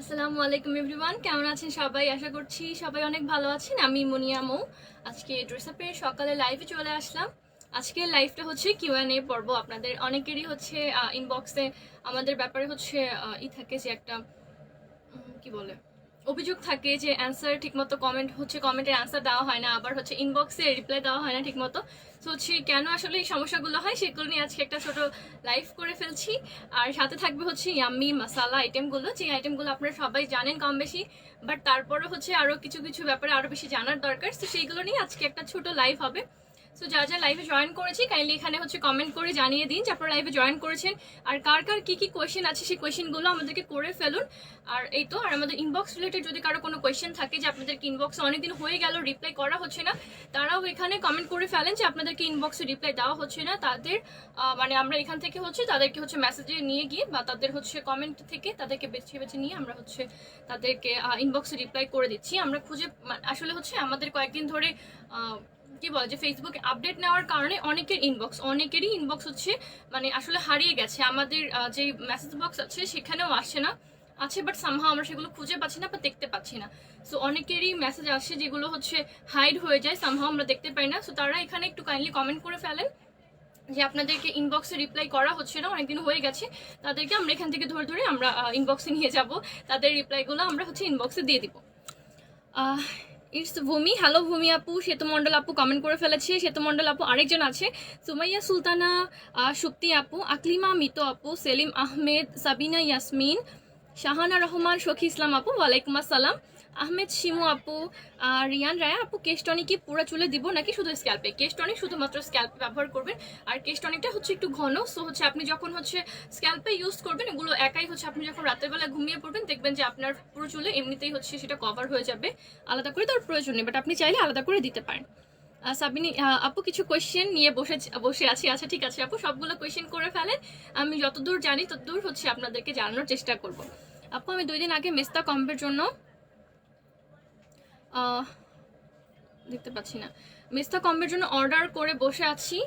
আসসালামু আলাইকুম এভরিওয়ান, কেমন আছেন সবাই? আশা করছি সবাই অনেক ভালো আছেন। আমি মুনিয়া মৌ। আজকে ড্রেস আপের সকালে লাইভে চলে আসলাম। আজকের লাইভটা হচ্ছে কিউএনএ পর্ব। আপনাদের অনেকেরই হচ্ছে ইনবক্সে আমাদের ব্যাপারে হচ্ছে থাকে যে একটা কি বলে অভিযোগ থাকে যে অ্যান্সার ঠিকমতো কমেন্টের অ্যান্সার দেওয়া হয় না, আবার হচ্ছে ইনবক্সে রিপ্লাই দেওয়া হয় না ঠিকমতো। তো হচ্ছে কেন আসলে এই সমস্যাগুলো হয় সেগুলো নিয়ে আজকে একটা ছোট লাইভ করে ফেলছি। আর সাথে থাকবে হচ্ছে ইয়াম্মি মশালা আইটেমগুলো, যে আইটেমগুলো আপনারা সবাই জানেন কম বেশি, বাট তারপরে হচ্ছে আরও কিছু কিছু ব্যাপারে আরও বেশি জানার দরকার। তো সেইগুলো নিয়ে আজকে একটা ছোট লাইভ হবে। সো যা যা লাইভে জয়েন করেছি কাইন্ডলি এখানে হচ্ছে কমেন্ট করে জানিয়ে দিন যে আপনারা লাইভে জয়েন করেছেন, আর কার কার কি কি কোয়েশ্চেন আছে সেই কোয়েশ্চেনগুলো আমাদেরকে করে ফেলুন। আর এই তো, আর আমাদের ইনবক্স রিলেটেড যদি কারো কোনো কোয়েশ্চেন থাকে যে আপনাদেরকে ইনবক্সে অনেকদিন হয়ে গেল রিপ্লাই করা হচ্ছে না, তারাও এখানে কমেন্ট করে ফেলেন যে আপনাদেরকে ইনবক্সে রিপ্লাই দেওয়া হচ্ছে না। তাদের মানে আমরা এখান থেকে হচ্ছে তাদেরকে হচ্ছে মেসেজে নিয়ে গিয়ে বা তাদের হচ্ছে কমেন্ট থেকে তাদেরকে বেছে বেছে নিয়ে আমরা হচ্ছে তাদেরকে ইনবক্সে রিপ্লাই করে দিচ্ছি। আমরা খুঁজে আসলে হচ্ছে আমাদের কয়েকদিন ধরে কি বলে যে ফেসবুকে আপডেট নেওয়ার কারণে অনেকেরই ইনবক্স হচ্ছে মানে আসলে হারিয়ে গেছে। আমাদের যে মেসেজ বক্স আছে সেখানেও আসে না, আছে বাট সামহাও আমরা সেগুলো খুঁজে পাচ্ছি না বা দেখতে পাচ্ছি না। সো অনেকেরই মেসেজ আসে যেগুলো হচ্ছে হাইড হয়ে যায়, সামহাও আমরা দেখতে পাই না। সো তারা এখানে একটু কাইন্ডলি কমেন্ট করে ফেলেন যে আপনাদেরকে ইনবক্সে রিপ্লাই করা হচ্ছে না, অনেকদিন হয়ে গেছে। তাদেরকে আমরা এখান থেকে ধরে ধরে আমরা ইনবক্সে নিয়ে যাব, তাদের রিপ্লাইগুলো আমরা হচ্ছে ইনবক্সে দিয়ে দিব। ইটস ভূমি, হ্যালো ভূমি আপু। শ্বেতমণ্ডল আপু কমেন্ট করে ফেলেছে। শ্বেতমণ্ডল আপু আরেকজন আছে, সুমাইয়া সুলতানা, সুপ্তি আপু, আকলিমা মিতো আপু, সেলিম আহমেদ, সাবিনা ইয়াসমিন, শাহানা রহমান, সখী ইসলাম আপু, ওয়ালাইকুম আসসালাম, আহমেদ শিমু আপু, রিয়ান রায়া আপু। কেশটনিক কি পুরো চুলে দিব নাকি শুধু স্ক্যাল্পে? কেশটনিক শুধুমাত্র স্ক্যাল্পে ব্যবহার করবেন। আর কেশটনিকটা হচ্ছে একটু ঘন, সো হচ্ছে আপনি যখন হচ্ছে স্ক্যাল্পে ইউজ করবেন এগুলো একাই হচ্ছে আপনি যখন রাতের বেলা ঘুমিয়ে পড়বেন দেখবেন যে আপনার পুরো চুলে এমনিতেই হচ্ছে সেটা কভার হয়ে যাবে, আলাদা করে তার প্রয়োজন নেই, বাট আপনি চাইলে আলাদা করে দিতে পারেন। সাবিনী আপু কিছু কোয়েশ্চেন নিয়ে বসে আছি। আচ্ছা ঠিক আছে আপু, সবগুলো কোয়েশ্চেন করে ফেলেন, আমি যতদূর জানি ততদূর হচ্ছে আপনাদেরকে জানানোর চেষ্টা করব। আপু আমি 2 দিন আগে মেস্তা কম্বের জন্য দেখতে পাচ্ছি না, মেস্তা কম্বোর জন্য অর্ডার করে বসে আছি,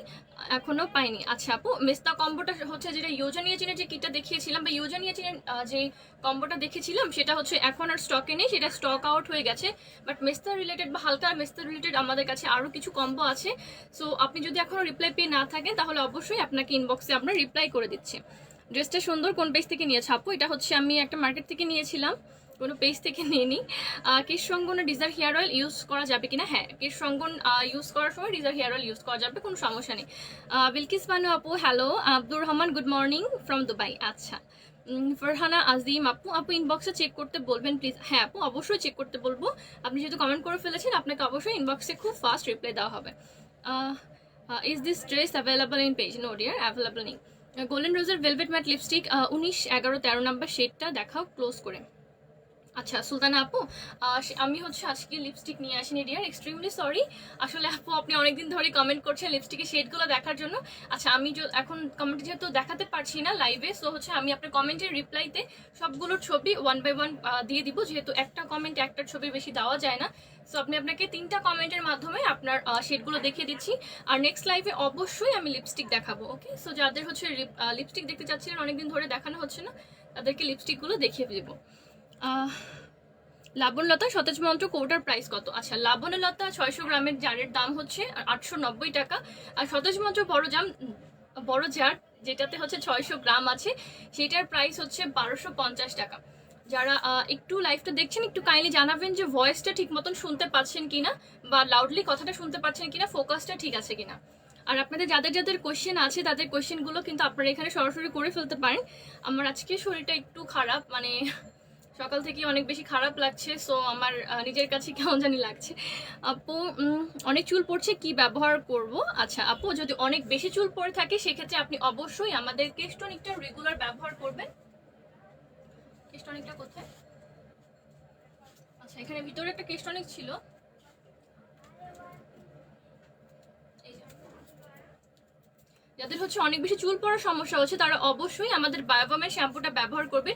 এখনো পাইনি। আচ্ছা আপু, মেস্তা কম্বোটা হচ্ছে যেটা ইউজানিয়াচিনের যে কিটটা দেখিয়েছিলাম বা ইউজানিয়াচিনের যে কম্বোটা দেখেছিলাম সেটা হচ্ছে এখন আর স্টকে নেই, সেটা স্টক আউট হয়ে গেছে। বাট মেস্তা রিলেটেড বা হালকা মেস্তা রিলেটেড আমাদের কাছে আরও কিছু কম্বো আছে। সো আপনি যদি এখনও রিপ্লাই পেয়ে না থাকেন তাহলে অবশ্যই আপনাকে ইনবক্সে আমরা রিপ্লাই করে দিচ্ছি। ড্রেসটা সুন্দর, কোন পেজ থেকে নিয়েছে আপু? এটা হচ্ছে আমি একটা মার্কেট থেকে নিয়েছিলাম, কোনো পেজ থেকে নিইনি। কেশ রঙ্গন ডিজার হেয়ার অয়েল ইউজ করা যাবে কিনা? হ্যাঁ, কেশ রঙ্গন ইউজ করার সময় ডিজার হেয়ার অয়েল ইউজ করা যাবে, কোনো সমস্যা নেই। বিলকিস বানু আপু hello, Abdur Rahman good morning from Dubai. আচ্ছা, ফরহানা আজিম আপু, ইনবক্সে চেক করতে বলবেন প্লিজ। হ্যাঁ আপু, অবশ্যই চেক করতে বলবো। আপনি যেহেতু কমেন্ট করে ফেলেছেন আপনাকে অবশ্যই ইনবক্সে খুব ফাস্ট রিপ্লাই দেওয়া হবে। Is this dress available in page? No dear, available নেই। গোল্ডেন রোজের ভেলভেট ম্যাট লিপস্টিক 19, 11, 13 নাম্বার শেডটা দেখাও ক্লোজ করে। আচ্ছা সুলতানা আপু, আমি হচ্ছে আজকে লিপস্টিক নিয়ে আসিনি ডিয়ার, এক্সট্রিমলি সরি। আসলে আপু আপনি অনেকদিন ধরে কমেন্ট করছেন লিপস্টিকের শেডগুলো দেখার জন্য। আচ্ছা আমি এখন কমেন্ট যেহেতু দেখাতে পারছি না লাইভে, সো হচ্ছে আমি আপনার কমেন্টের রিপ্লাইতে সবগুলোর ছবি 1 বাই 1 দিয়ে দিব, যেহেতু একটা কমেন্ট একটার ছবি বেশি দেওয়া যায় না। সো আপনাকে 3টা কমেন্টের মাধ্যমে আপনার শেডগুলো দেখিয়ে দিচ্ছি। আর নেক্সট লাইভে অবশ্যই আমি লিপস্টিক দেখাবো। ওকে, সো যাদের হচ্ছে লিপস্টিক দেখতে চাচ্ছিলেন অনেকদিন ধরে দেখানো হচ্ছে না, তাদেরকে লিপস্টিকগুলো দেখিয়ে দেবো। লাবণলতা সতেজ মন্ত্র কৌটার প্রাইস কত? আচ্ছা, লাবণলতা 600 গ্রামের জারের দাম হচ্ছে 890 টাকা। আর সতেজ মন্ত্র বড় জার যেটাতে হচ্ছে 600 গ্রাম আছে সেটার প্রাইস হচ্ছে 1250 টাকা। যারা একটু লাইভটা দেখছেন একটু কাইন্ডলি জানাবেন যে ভয়েসটা ঠিক মতন শুনতে পাচ্ছেন কিনা বা লাউডলি কথাটা শুনতে পাচ্ছেন কিনা, ফোকাসটা ঠিক আছে কিনা। আর আপনাদের যাদের যাদের কোয়েশ্চেন আছে তাদের কোয়েশ্চেনগুলো কিন্তু আপনারা এখানে সরাসরি করে ফেলতে পারেন। আমার আজকে শরীরটা একটু খারাপ, মানে সকাল থেকে অনেক বেশি খারাপ লাগছে, সো আমার নিজের কাছে কেমন জানি লাগছে। আপু অনেক চুল পড়ছে, কি ব্যবহার করব? আচ্ছা আপু, যদি অনেক বেশি চুল পড়ে থাকে সেক্ষেত্রে আপনি অবশ্যই আমাদের কেশটনিকটা রেগুলার ব্যবহার করবেন। কেশটনিকটা কোথায়? আচ্ছা, এখানে ভিতরে একটা কেশটনিক ছিল, যাদের হচ্ছে অনেক বেশি চুল পড়ার সমস্যা হচ্ছে তারা অবশ্যই আমাদের বায়োবামের শ্যাম্পুটা ব্যবহার করবে।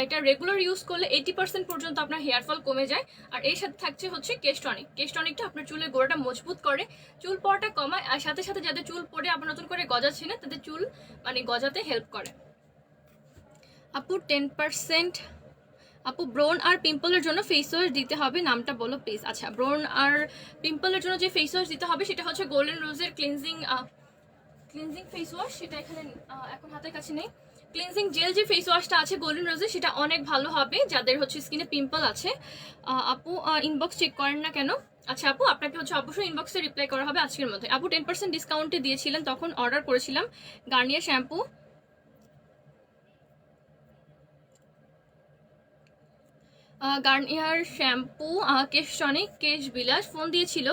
এটা রেগুলার ইউজ করলে 80% পর্যন্ত আপনার হেয়ার ফল কমে যায়। আর এর সাথে থাকছে হচ্ছে কেশটনিকটা আপনার চুলের গোড়াটা মজবুত করে, চুল পড়াটা কমায়, আর সাথে সাথে যাদের চুল পড়ে আবার নতুন করে গজাচ্ছে না তাদের চুল মানে গজাতে হেল্প করে। আপু 10% আপু ব্রোন আর পিম্পলের জন্য ফেস ওয়াশ দিতে হবে, নামটা বলো প্লিজ। আচ্ছা, ব্রোন আর পিম্পলের জন্য যে ফেস ওয়াশ দিতে হবে সেটা হচ্ছে গোল্ডেন রোজের ক্লিনজিং ফেস ওয়াশ। সেটা এখানে এখন হাতের কাছে নেই। ক্লিনজিং জেল যে ফেস ওয়াশটা আছে গোল্ডেন রোজের, সেটা অনেক ভালো হবে যাদের হচ্ছে স্কিনে পিম্পল আছে। আপু ইনবক্স চেক করেন না কেন? আচ্ছা আপু, আপনাকে হচ্ছে অবশ্যই ইনবক্সে রিপ্লাই করা হবে আজকের মধ্যে। আপু 10% ডিসকাউন্টে দিয়েছিলেন, তখন অর্ডার করেছিলাম গার্নিয়ার শ্যাম্পু। গার্নিয়ার শ্যাম্পু, কেশ টনিক, কেশ বিলাস ফোন দিয়েছিল,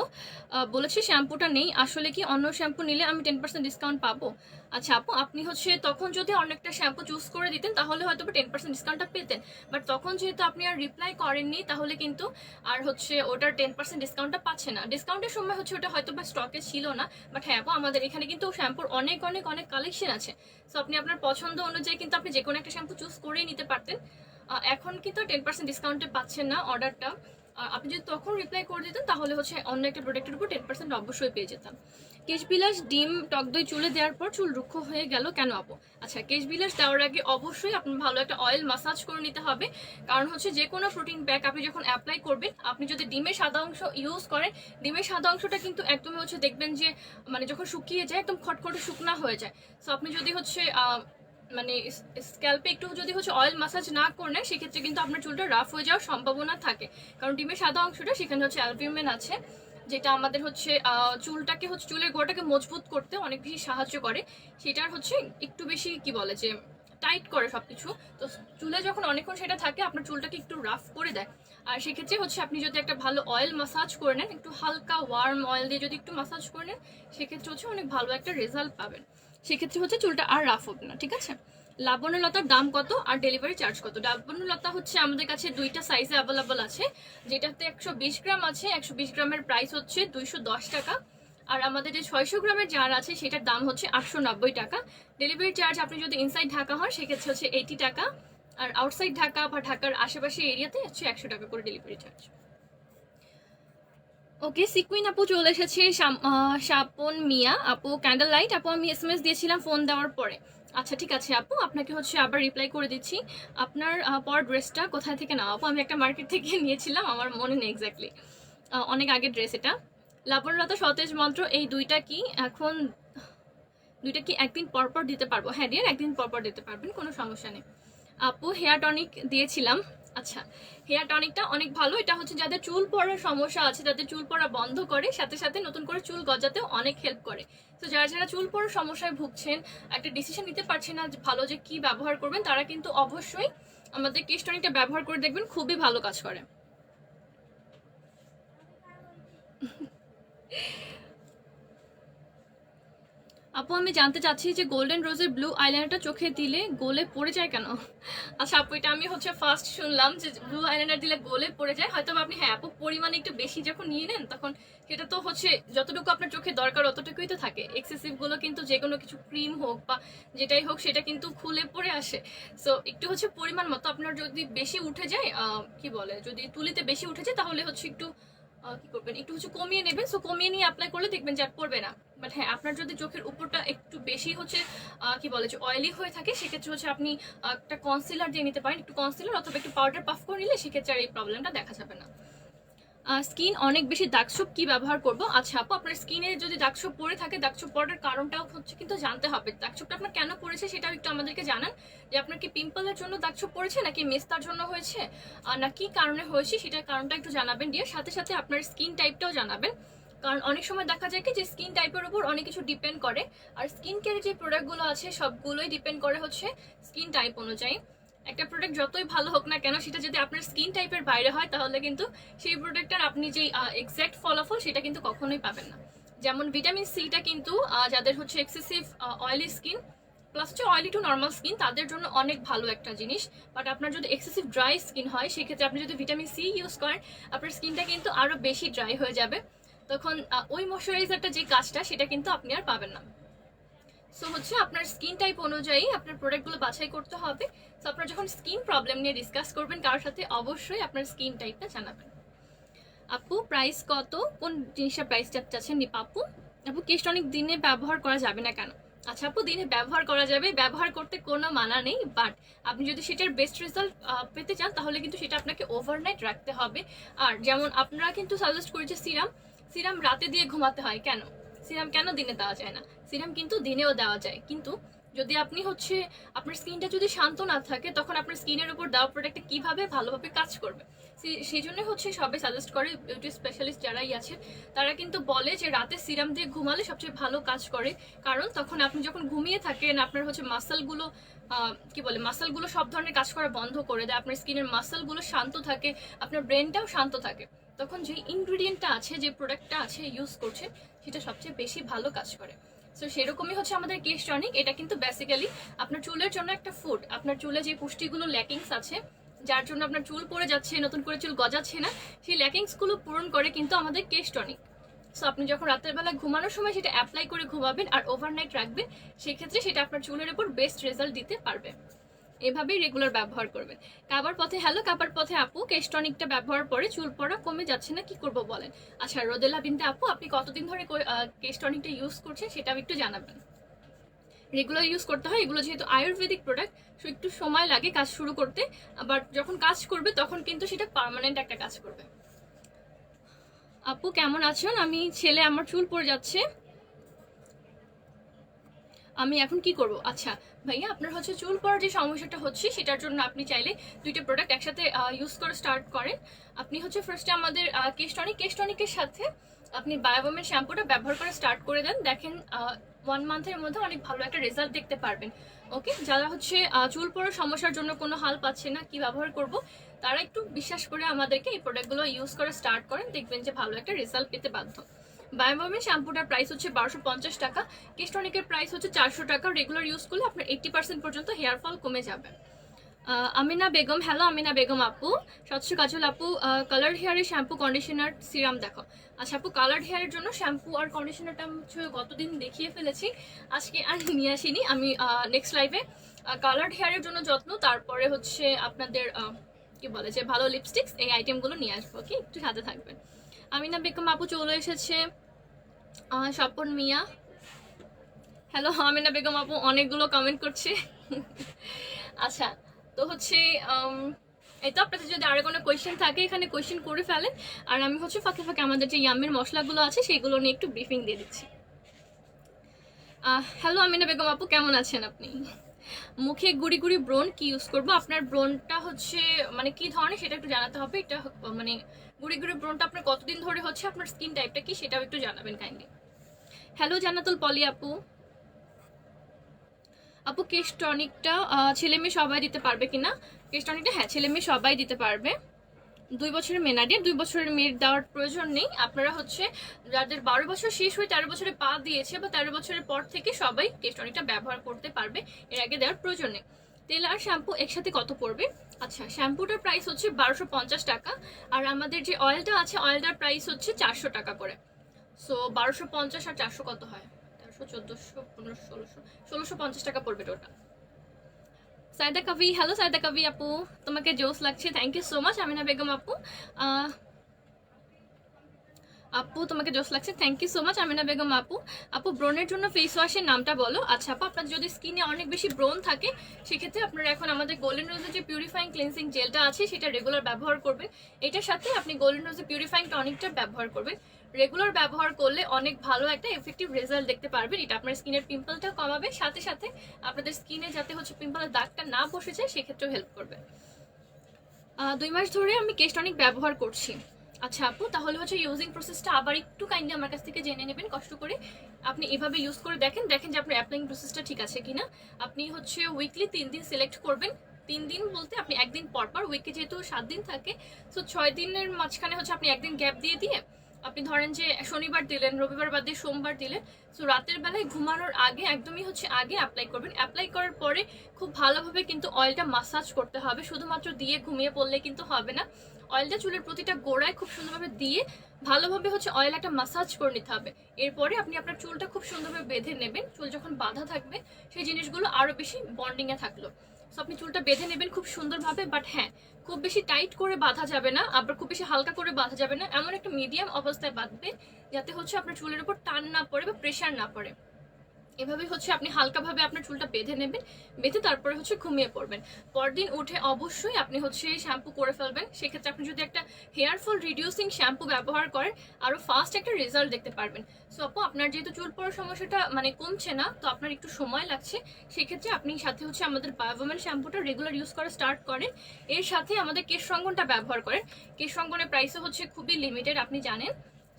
বলেছে শ্যাম্পুটা নেই। আসলে কি অন্য শ্যাম্পু নিলে আমি 10% ডিসকাউন্ট পাবো? আচ্ছা আপু, আপনি হচ্ছে তখন যদি অন্য একটা শ্যাম্পু চুজ করে দিতেন তাহলে হয়তো 10% ডিসকাউন্টটা পেতেন, বাট তখন যেহেতু আপনি আর রিপ্লাই করেননি তাহলে কিন্তু আর হচ্ছে ওটার 10% ডিসকাউন্টটা পাচ্ছে না। ডিসকাউন্টের সময় হচ্ছে ওটা হয়তো বা স্টকে ছিল না, বাট হ্যাঁ আপু, আমাদের এখানে কিন্তু শ্যাম্পুর অনেক অনেক অনেক কালেকশন আছে। সো আপনি আপনার পছন্দ অনুযায়ী কিন্তু আপনি যে কোনো একটা শ্যাম্পু চুজ করেই নিতে পারতেন। এখন কিন্তু 10% ডিসকাউন্টে পাচ্ছেন না অর্ডারটা। আপনি যদি তখন রিপ্লাই করে দিতেন তাহলে হচ্ছে অন্য একটা প্রোডাক্টের উপর 10% অবশ্যই পেয়ে যেতাম। কেশবিলাস ডিম টক দই চুলে দেওয়ার পর চুল রুক্ষ হয়ে গেল কেন আপু? আচ্ছা, কেশবিলাস দেওয়ার আগে অবশ্যই আপনার ভালো একটা অয়েল মাসাজ করে নিতে হবে। কারণ হচ্ছে যে কোনো প্রোটিন প্যাক আপনি যখন অ্যাপ্লাই করবেন, আপনি যদি ডিমের সাদা অংশ ইউজ করেন, ডিমের সাদা অংশটা কিন্তু একদমই হচ্ছে দেখবেন যে মানে যখন শুকিয়ে যায় একদম খটখটে শুকনা হয়ে যায়। সো আপনি যদি হচ্ছে মানে স্ক্যাল্পে একটু যদি হচ্ছে অয়েল মাসাজ না করে নেয় সেক্ষেত্রে কিন্তু আপনার চুলটা রাফ হয়ে যাওয়ার সম্ভাবনা থাকে। কারণ ডিমের সাদা অংশটা সেখানে হচ্ছে অ্যালবিউমিন আছে, যেটা আমাদের হচ্ছে চুলটাকে হচ্ছে চুলের গোড়াটাকে মজবুত করতে অনেক বেশি সাহায্য করে। সেটার হচ্ছে একটু বেশি কি বলে যে টাইট করে সবকিছু। তো চুলে যখন অনেকক্ষণ সেটা থাকে আপনার চুলটাকে একটু রাফ করে দেয়। আর সেক্ষেত্রে হচ্ছে আপনি যদি একটা ভালো অয়েল মাসাজ করে নেন, একটু হালকা ওয়ার্ম অয়েল দিয়ে যদি একটু মাসাজ করে নেন, সেক্ষেত্রে হচ্ছে অনেক ভালো একটা রেজাল্ট পাবেন। সেক্ষেত্রে হচ্ছে চুলটা আর রাফ হবে না, ঠিক আছে? লাবণ্যলতার দাম কত আর ডেলিভারি চার্জ কত? লাবণ্যলতা হচ্ছে আমাদের কাছে দুইটা সাইজে অ্যাভেলেবল আছে, যেটাতে 120 গ্রাম আছে। 120 গ্রামের প্রাইস হচ্ছে 210 টাকা। আর আমাদের যে 600 গ্রামের জার আছে সেটার দাম হচ্ছে 890 টাকা। ডেলিভারি চার্জ আপনি যদি ইনসাইড ঢাকা হন সেক্ষেত্রে হচ্ছে 80 টাকা, আর আউটসাইড ঢাকা বা ঢাকার আশেপাশে এরিয়াতে হচ্ছে 100 টাকা করে ডেলিভারি চার্জ। ওকে, সিকুইন আপু চলে এসেছে। শাপন মিয়া আপু, ক্যান্ডেল লাইট আপু, আমি এসএমএস দিয়েছিলাম ফোন দেওয়ার পরে। আচ্ছা ঠিক আছে আপু, আপনাকে হচ্ছে আবার রিপ্লাই করে দিচ্ছি। আপনার পর ড্রেসটা কোথায় থেকে নাও আপু? আমি একটা মার্কেট থেকে নিয়েছিলাম, আমার মনে নেই এক্স্যাক্টলি, অনেক আগের ড্রেস এটা। লাবণ্যলতা, সতেজ মন্ত্র, এই দুইটা কি এখন দুইটা কি একদিন পরপর দিতে পারবো? হ্যাঁ ডিয়ার, একদিন পরপর দিতে পারবেন, কোনো সমস্যা নেই। আপু হেয়ার টনিক দিয়েছিলাম। আচ্ছা, হেয়ার টনিকটা অনেক ভালো। এটা হচ্ছে যাদের চুল পড়ার সমস্যা আছে, যাদের চুল পড়া বন্ধ করে, সাথে সাথে নতুন করে চুল গজাতেও অনেক হেল্প করে। তো যারা যারা চুল পড়ার সমস্যায় ভুগছেন, একটা ডিসিশন নিতে পারছেন না ভালো যে কি ব্যবহার করবেন, তারা কিন্তু অবশ্যই আমাদের কেশ টনিকটা ব্যবহার করে দেখবেন, খুবই ভালো কাজ করে। আপু আমি জানতে চাচ্ছি যে গোল্ডেন রোজের ব্লু আইলাইনারটা চোখে দিলে গোলে পড়ে যায় কেন? আচ্ছা আপু, এটা আমি হচ্ছে ফার্স্ট শুনলাম যে ব্লু আইলাইনার দিলে গোলে পড়ে যায়। হয়তো আপনি হ্যাঁ আপু পরিমাণে একটু বেশি যখন নিয়ে নেন তখন সেটা তো হচ্ছে যতটুকু আপনার চোখে দরকার অতটুকুই তো থাকে। এক্সেসিভ গুলো কিন্তু যে কোনো কিছু ক্রিম হোক বা যেটাই হোক সেটা কিন্তু খুলে পড়ে আসে। সো একটু হচ্ছে পরিমাণ মতো, আপনার যদি বেশি উঠে যায় কি বলে, যদি তুলিতে বেশি উঠে যায় তাহলে হচ্ছে একটু কি করবেন, একটু হচ্ছে কমিয়ে নেবেন। সো কমিয়ে নিয়ে অ্যাপ্লাই করলে দেখবেন যে আর পড়বে না। বাট হ্যাঁ, আপনার যদি চোখের উপরটা একটু বেশি হচ্ছে কি বলে যে অয়েলি হয়ে থাকে সেক্ষেত্রে হচ্ছে আপনি একটা কনসিলার দিয়ে নিতে পারেন, একটু কনসিলার অথবা একটু পাউডার পাফ করে নিলে সেক্ষেত্রে আর এই প্রবলেমটা দেখা যাবে না। স্কিন অনেক বেশি দাগছোপ কি ব্যবহার করব? আচ্ছা আপু, আপনার স্কিনে যদি দাগছোপ পড়ে থাকে, দাগছোপ পড়ার কারণটাও হচ্ছে কিন্তু জানতে হবে। দাগছোপটা আপনার কেন পড়েছে সেটাও একটু আমাদেরকে জানান, যে আপনার কি পিম্পলের জন্য দাগছোপ পড়েছে নাকি মেস্তার জন্য হয়েছে, না কি কারণে হয়েছে সেটার কারণটা একটু জানাবেন ডিয়ার। সাথে সাথে আপনার স্কিন টাইপটাও জানাবেন, কারণ অনেক সময় দেখা যায় কি যে স্কিন টাইপের উপর অনেক কিছু ডিপেন্ড করে। আর স্কিন কেয়ারের যে প্রোডাক্টগুলো আছে সবগুলোই ডিপেন্ড করে হচ্ছে স্কিন টাইপ অনুযায়ী। একটা প্রোডাক্ট যতই ভালো হোক না কেন, সেটা যদি আপনার স্কিন টাইপের বাইরে হয় তাহলে কিন্তু সেই প্রোডাক্টটার আপনি যে এক্স্যাক্ট ফলাফল সেটা কিন্তু কখনোই পাবেন না। যেমন ভিটামিন সিটা কিন্তু যাদের হচ্ছে এক্সেসিভ অয়েলি স্কিন প্লাস হচ্ছে অয়েলি টু নর্মাল স্কিন তাদের জন্য অনেক ভালো একটা জিনিস। বাট আপনার যদি এক্সেসিভ ড্রাই স্কিন হয় সেক্ষেত্রে আপনি যদি ভিটামিন সি ইউজ করেন আপনার স্কিনটা কিন্তু আরও বেশি ড্রাই হয়ে যাবে। তখন ওই ময়শ্চারাইজারটা যে কাজটা সেটা কিন্তু আপনি আর পাবেন না। সো হচ্ছে আপনার স্কিন টাইপ অনুযায়ী আপনার প্রোডাক্টগুলো বাছাই করতে হবে। সো আপনার যখন স্কিন প্রবলেম নিয়ে ডিসকাস করবেন কারোর সাথে, অবশ্যই আপনার স্কিন টাইপটা জানাবেন। আপু প্রাইস কত, কোন জিনিসের প্রাইস চাচ্ছেন আপু? আপু কেশ টনিক দিনে ব্যবহার করা যাবে না কেন? আচ্ছা আপু, দিনে ব্যবহার করা যাবে, ব্যবহার করতে কোনো মানা নেই, বাট আপনি যদি সেটার বেস্ট রেজাল্ট পেতে চান তাহলে কিন্তু সেটা আপনাকে ওভারনাইট রাখতে হবে। আর যেমন আপনারা কিন্তু সাজেস্ট করেছে সিরাম, সিরাম রাতে দিয়ে ঘুমাতে হয়, কেন সিরাম কেন দিনে দেওয়া যায় না? সিরাম কিন্তু দিনেও দেওয়া যায়, কিন্তু যদি আপনি হচ্ছে আপনার স্কিনটা যদি শান্ত না থাকে তখন আপনার স্কিনের উপর দেওয়া প্রোডাক্টটা কিভাবে ভালোভাবে কাজ করবে। সেই জন্য হচ্ছে সবাই সাজেস্ট করে, বিউটি স্পেশালিস্ট যারাই আছে তারা কিন্তু বলে যে রাতে সিরাম দিয়ে ঘুমালে সবচেয়ে ভালো কাজ করে। কারণ তখন আপনি যখন ঘুমিয়ে থাকেন আপনার হচ্ছে মাসলগুলো কি বলে মাসলগুলো সব ধরনের কাজ করা বন্ধ করে দেয়, আপনার স্কিনের মাসলগুলো শান্ত থাকে, আপনার ব্রেনটাও শান্ত থাকে। তখন যে ইনগ্রিডিয়েন্টটা আছে, যে প্রোডাক্টটা আছে ইউজ করছে, সেটা সবচেয়ে বেশি ভালো কাজ করে। সো সেরকমই হচ্ছে আমাদের কেশ টনিক। এটা কিন্তু বেসিক্যালি আপনার চুলের জন্য একটা ফুড। আপনার চুলে যে পুষ্টিগুলো ল্যাকিংস আছে, যার জন্য আপনার চুল পড়ে যাচ্ছে, নতুন করে চুল গজাচ্ছে না, সেই ল্যাকিংসগুলো পূরণ করে কিন্তু আমাদের কেশ টনিক। সো আপনি যখন রাতের বেলা ঘুমানোর সময় সেটা অ্যাপ্লাই করে ঘুমাবেন আর ওভারনাইট রাখবেন, সেক্ষেত্রে সেটা আপনার চুলের উপর বেস্ট রেজাল্ট দিতে পারবে। এভাবেই রেগুলার ব্যবহার করবেন। কাবার পথে হ্যালো, কাবার পথে আপু, কেশ টনিকটা ব্যবহার পরে চুল পড়া কমে যাচ্ছে না, কি করব বলেন? আচ্ছা রোদেলা বিনতে আপু, আপনি কতদিন ধরে কেশ টনিকটা ইউজ করছেন সেটাও একটু জানাবেন। রেগুলার ইউজ করতে হয়, এগুলো যেহেতু আয়ুর্বেদিক প্রোডাক্ট, সো একটু সময় লাগে কাজ শুরু করতে, আবার যখন কাজ করবে তখন কিন্তু সেটা পার্মানেন্ট একটা কাজ করবে। আপু কেমন আছেন? আমি ছেলে, আমার চুল পড়ে যাচ্ছে, আমি এখন কি করব? আচ্ছা ভাইয়া, আপনার হচ্ছে চুল পড়ার যে সমস্যাটা হচ্ছে সেটার জন্য আপনি চাইলে দুইটা প্রোডাক্ট একসাথে ইউজ করে স্টার্ট করেন। আপনি হচ্ছে ফার্স্টে আমাদের কেশ টনিকের সাথে আপনি বায়োবমের শ্যাম্পুটা ব্যবহার করে স্টার্ট করে দেন, দেখেন 1 মান্থের মধ্যে অনেক ভালো একটা রেজাল্ট দেখতে পারবেন। ওকে, যারা হচ্ছে চুল পড়ার সমস্যার জন্য কোনো হাল পাচ্ছে না, কি ব্যবহার করব, তারা একটু বিশ্বাস করে আমাদেরকে এই প্রোডাক্টগুলো ইউজ করে স্টার্ট করেন, দেখবেন যে ভালো একটা রেজাল্ট পেতে বাধ্য। বায়োবমের শ্যাম্পুটার প্রাইস হচ্ছে 1250 টাকা, কেশ টনিকের প্রাইস হচ্ছে 400 টাকা। রেগুলার ইউজ করলে আপনার 80% পর্যন্ত হেয়ার ফল কমে যাবে। আমিনা বেগম, হ্যালো আমিনা বেগম আপু, স্বচ্ছ কাজল আপু, কালার হেয়ারের শ্যাম্পু কন্ডিশনার সিরাম দেখো। আচ্ছা আপু, কালার হেয়ারের জন্য শ্যাম্পু আর কন্ডিশনারটা হচ্ছে গতদিন দেখিয়ে ফেলেছি, আজকে আর নিয়ে আসিনি। আমি নেক্সট লাইভে কালার হেয়ারের জন্য যত্ন, তারপরে হচ্ছে আপনাদের কি বলে যে ভালো লিপস্টিক্স, এই আইটেমগুলো নিয়ে আসবো। ওকে, একটু সাথে থাকবেন। আমিনা বেগম আপু চলে এসেছে। স্বপন মিয়া, হ্যালো আমিনা বেগম আপু অনেকগুলো কমেন্ট করছে। আচ্ছা, তো হচ্ছে এই তো আপনাদের যদি আরো কোনো কোয়েশ্চেন থাকে এখানে কোয়েশ্চেন করে ফেলেন, আর আমি হচ্ছে ফাঁকে ফাঁকে আমাদের যে ইয়ামের মশলাগুলো আছে সেগুলো নিয়ে একটু ব্রিফিং দিয়ে দিচ্ছি। হ্যালো আমিনা বেগম আপু, কেমন আছেন আপনি? মুখে গুড়ি গুড়ি ব্রণ কি ইউজ করবো? আপনার ব্রণটা হচ্ছে মানে কি ধরনের সেটা একটু জানাতে হবে। এটা মানে গুড়ি গুড়ি ব্রণটা আপনার কতদিন ধরে হচ্ছে, আপনার স্কিন টাইপটা কি সেটাও একটু জানাবেন কাইন্ডলি। হ্যালো জান্নাতুল পলি আপু, আপু কেশ টনিকটা ছেলে মেয়ে সবাই দিতে পারবে কিনা? কেশ টনিকটা হ্যাঁ, ছেলে মেয়ে সবাই দিতে পারবে। 2 বছরের মেনাডের 2 বছরের মেয়ের দেওয়ার প্রয়োজন নেই। আপনারা হচ্ছে যাদের 12 বছর শেষ হয়ে 13 বছরে পা দিয়েছে বা 13 বছরের পর থেকে সবাই কেশ টনিকটা ব্যবহার করতে পারবে, এর আগে দেওয়ার প্রয়োজন নেই। তেল আর শ্যাম্পু একসাথে কত পড়বে? আচ্ছা, শ্যাম্পুটার প্রাইস হচ্ছে 1250 টাকা, আর আমাদের যে অয়েলটা আছে অয়েলটার প্রাইস হচ্ছে 400 টাকা করে। সো 1250 আর 400 কত হয়? 1400, 1500, 1600, 1650 টাকা পড়বে টোটাল। সাইদা কবি, হ্যালো সাইদা কবি আপু, তোমাকে জোস লাগছে, thank you so much. Amina Begum আপু, আপু তোমাকে জোস লাগছে, thank you so much Amina Begum আপু। আপু ব্রণের জন্য ফেস ওয়াশের নামটা বলো। আচ্ছা আপু, আপনার যদি স্কিনে অনেক বেশি ব্রণ থাকে সেক্ষেত্রে আপনারা এখন আমাদের গোল্ডেন রোজের যে পিউরিফাইং ক্লিনসিং জেলটা আছে সেটা রেগুলার ব্যবহার করবেন। এটার সাথে আপনি গোল্ডেন রোজের পিউরিফাইং টনিকটা ব্যবহার করবেন। রেগুলার ব্যবহার করলে অনেক ভালো একটা এফেক্টিভ রেজাল্ট দেখতে পারবেন। এটা আপনার স্কিনের পিম্পলটা কমাবে, সাথে সাথে আপনাদের স্কিনে যাতে হচ্ছে পিম্পলের দাগটা না বসে যায় সেক্ষেত্রেও হেল্প করবে। 2 মাস ধরে আমি কেশ টনিক ব্যবহার করছি। আচ্ছা আপু, তাহলে হচ্ছে ইউজিং প্রসেসটা আবার একটু কাইন্ডলি আমার কাছ থেকে জেনে নেবেন কষ্ট করে। আপনি এভাবে ইউজ করে দেখেন যে আপনার অ্যাপ্লাইং প্রসেসটা ঠিক আছে কিনা। আপনি হচ্ছে উইকলি 3 দিন সিলেক্ট করবেন। 3 দিন বলতে আপনি একদিন পর পর, উইকে যেহেতু 7 দিন থাকে, সো 6 দিনের মাঝখানে হচ্ছে আপনি একদিন গ্যাপ দিয়ে আপনি ধরেন যে শনিবার দিলেন, রবিবার বাদ দিয়ে সোমবার দিলেন। সো রাতের বেলায় ঘুমানোর আগে একদমই হচ্ছে আগে অ্যাপ্লাই করবেন। অ্যাপ্লাই করার পরে খুব ভালোভাবে কিন্তু অয়েলটা মাসাজ করতে হবে, শুধুমাত্র দিয়ে ঘুমিয়ে পড়লে কিন্তু হবে না। অয়েলটা চুলের প্রতিটা গোড়ায় খুব সুন্দরভাবে দিয়ে ভালোভাবে হচ্ছে অয়েল একটা মাসাজ করে নিতে হবে। এরপরে আপনি আপনার চুলটা খুব সুন্দরভাবে বেঁধে নেবেন। চুল যখন বাঁধা থাকবে সেই জিনিসগুলো আরো বেশি বন্ডিংয়ে থাকলো। সো আপনি চুলটা বেঁধে নেবেন খুব সুন্দরভাবে, বাট হ্যাঁ, খুব বেশি টাইট করে বাঁধা যাবে না, আবার খুব বেশি হালকা করে বাঁধা যাবে না, এমন একটা মিডিয়াম অবস্থায় বাঁধবে যাতে হচ্ছে আপনার চুলের উপর টান না পড়ে বা প্রেশার না পড়ে। এভাবে হচ্ছে আপনি হালকাভাবে আপনার চুলটা বেঁধে নেবেন, বেঁধে তারপরে হচ্ছে ঘুমিয়ে পড়বেন। পরদিন উঠে অবশ্যই আপনি হচ্ছে শ্যাম্পু করে ফেলবেন। সেক্ষেত্রে আপনি যদি একটা হেয়ার ফল রিডিউসিং শ্যাম্পু ব্যবহার করেন, আরও ফাস্ট একটা রেজাল্ট দেখতে পারবেন। সো আপু, আপনার যেহেতু চুল পড়ার সমস্যাটা মানে কমছে না, তো আপনার একটু সময় লাগছে, সেক্ষেত্রে আপনি সাথে হচ্ছে আমাদের বায়োভোমেন শ্যাম্পুটা রেগুলার ইউজ করা স্টার্ট করেন। এর সাথে আমাদের কেশ রঙ্গনটা ব্যবহার করেন। কেশ রঙ্গনের প্রাইসও হচ্ছে খুবই লিমিটেড, আপনি জানেন।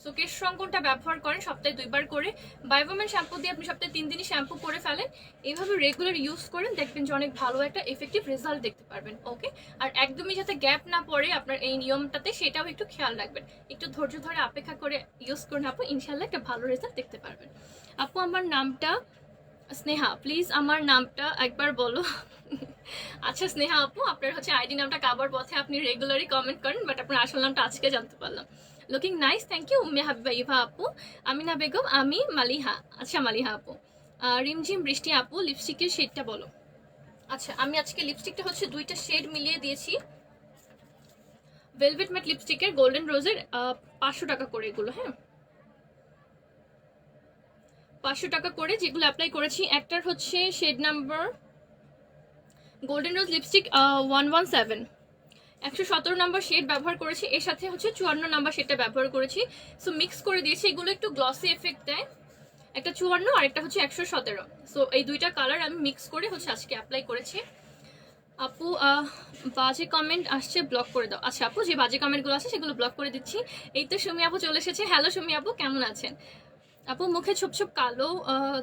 সো কেশ রঙ্গনটা ব্যবহার করেন সপ্তাহে 2বার করে। বায়োভোমেন শ্যাম্পু দিয়ে আপনি সপ্তাহে 3 দিনই শ্যাম্পু করে ফেলেন। এইভাবে রেগুলার ইউজ করেন, দেখবেন যে অনেক ভালো একটা এফেক্টিভ রেজাল্ট দেখতে পারবেন। ওকে, আর একদমই যাতে গ্যাপ না পড়ে আপনার এই নিয়মটাতে, সেটাও একটু খেয়াল রাখবেন। একটু ধৈর্য ধরে অপেক্ষা করে ইউজ করুন আপু, ইনশাল্লাহ একটা ভালো রেজাল্ট দেখতে পারবেন। আপু, আমার নামটা স্নেহা, প্লিজ আমার নামটা একবার বলো। আচ্ছা স্নেহা আপু, আপনার হচ্ছে আইডি নামটা কাবার পথে আপনি রেগুলারই কমেন্ট করেন, বাট আপনার আসল নামটা আজকে জানতে পারলাম। Looking nice, thank you Umme Habiba Eva আপু। আমিনা বেগম, আমি মালিহা। আচ্ছা মালিহা আপু। রিমঝিম বৃষ্টি আপু, লিপস্টিকের শেডটা বলো। আচ্ছা, আমি আজকে লিপস্টিকটা হচ্ছে 2টা শেড মিলিয়ে দিয়েছি। ভেলভেট ম্যাট লিপস্টিকের গোল্ডেন রোজের 500 টাকা করে এগুলো। হ্যাঁ, 500 টাকা করে যেগুলো অ্যাপ্লাই করেছি। একটার হচ্ছে shade number golden rose lipstick 117, 117 number shade ব্যবহার করেছি। এর সাথে হচ্ছে 54 নাম্বার শেডটা ব্যবহার করেছি। সো মিক্স করে দিয়েছি, এগুলো একটু গ্লসি এফেক্ট দেয়। একটা 54 আর একটা হচ্ছে 117। সো এই 2টা কালার আমি মিক্স করে হচ্ছে আজকে অ্যাপ্লাই করেছি। আপু, বাজে কমেন্ট আসছে, ব্লক করে দাও। আচ্ছা আপু, যে বাজে কমেন্টগুলো আছে সেগুলো ব্লক করে দিচ্ছি। এই তো সুমি আপু চলে এসেছে। হ্যালো সুমি আপু, কেমন আছেন? আপু, মুখে ছোপ ছোপ কালো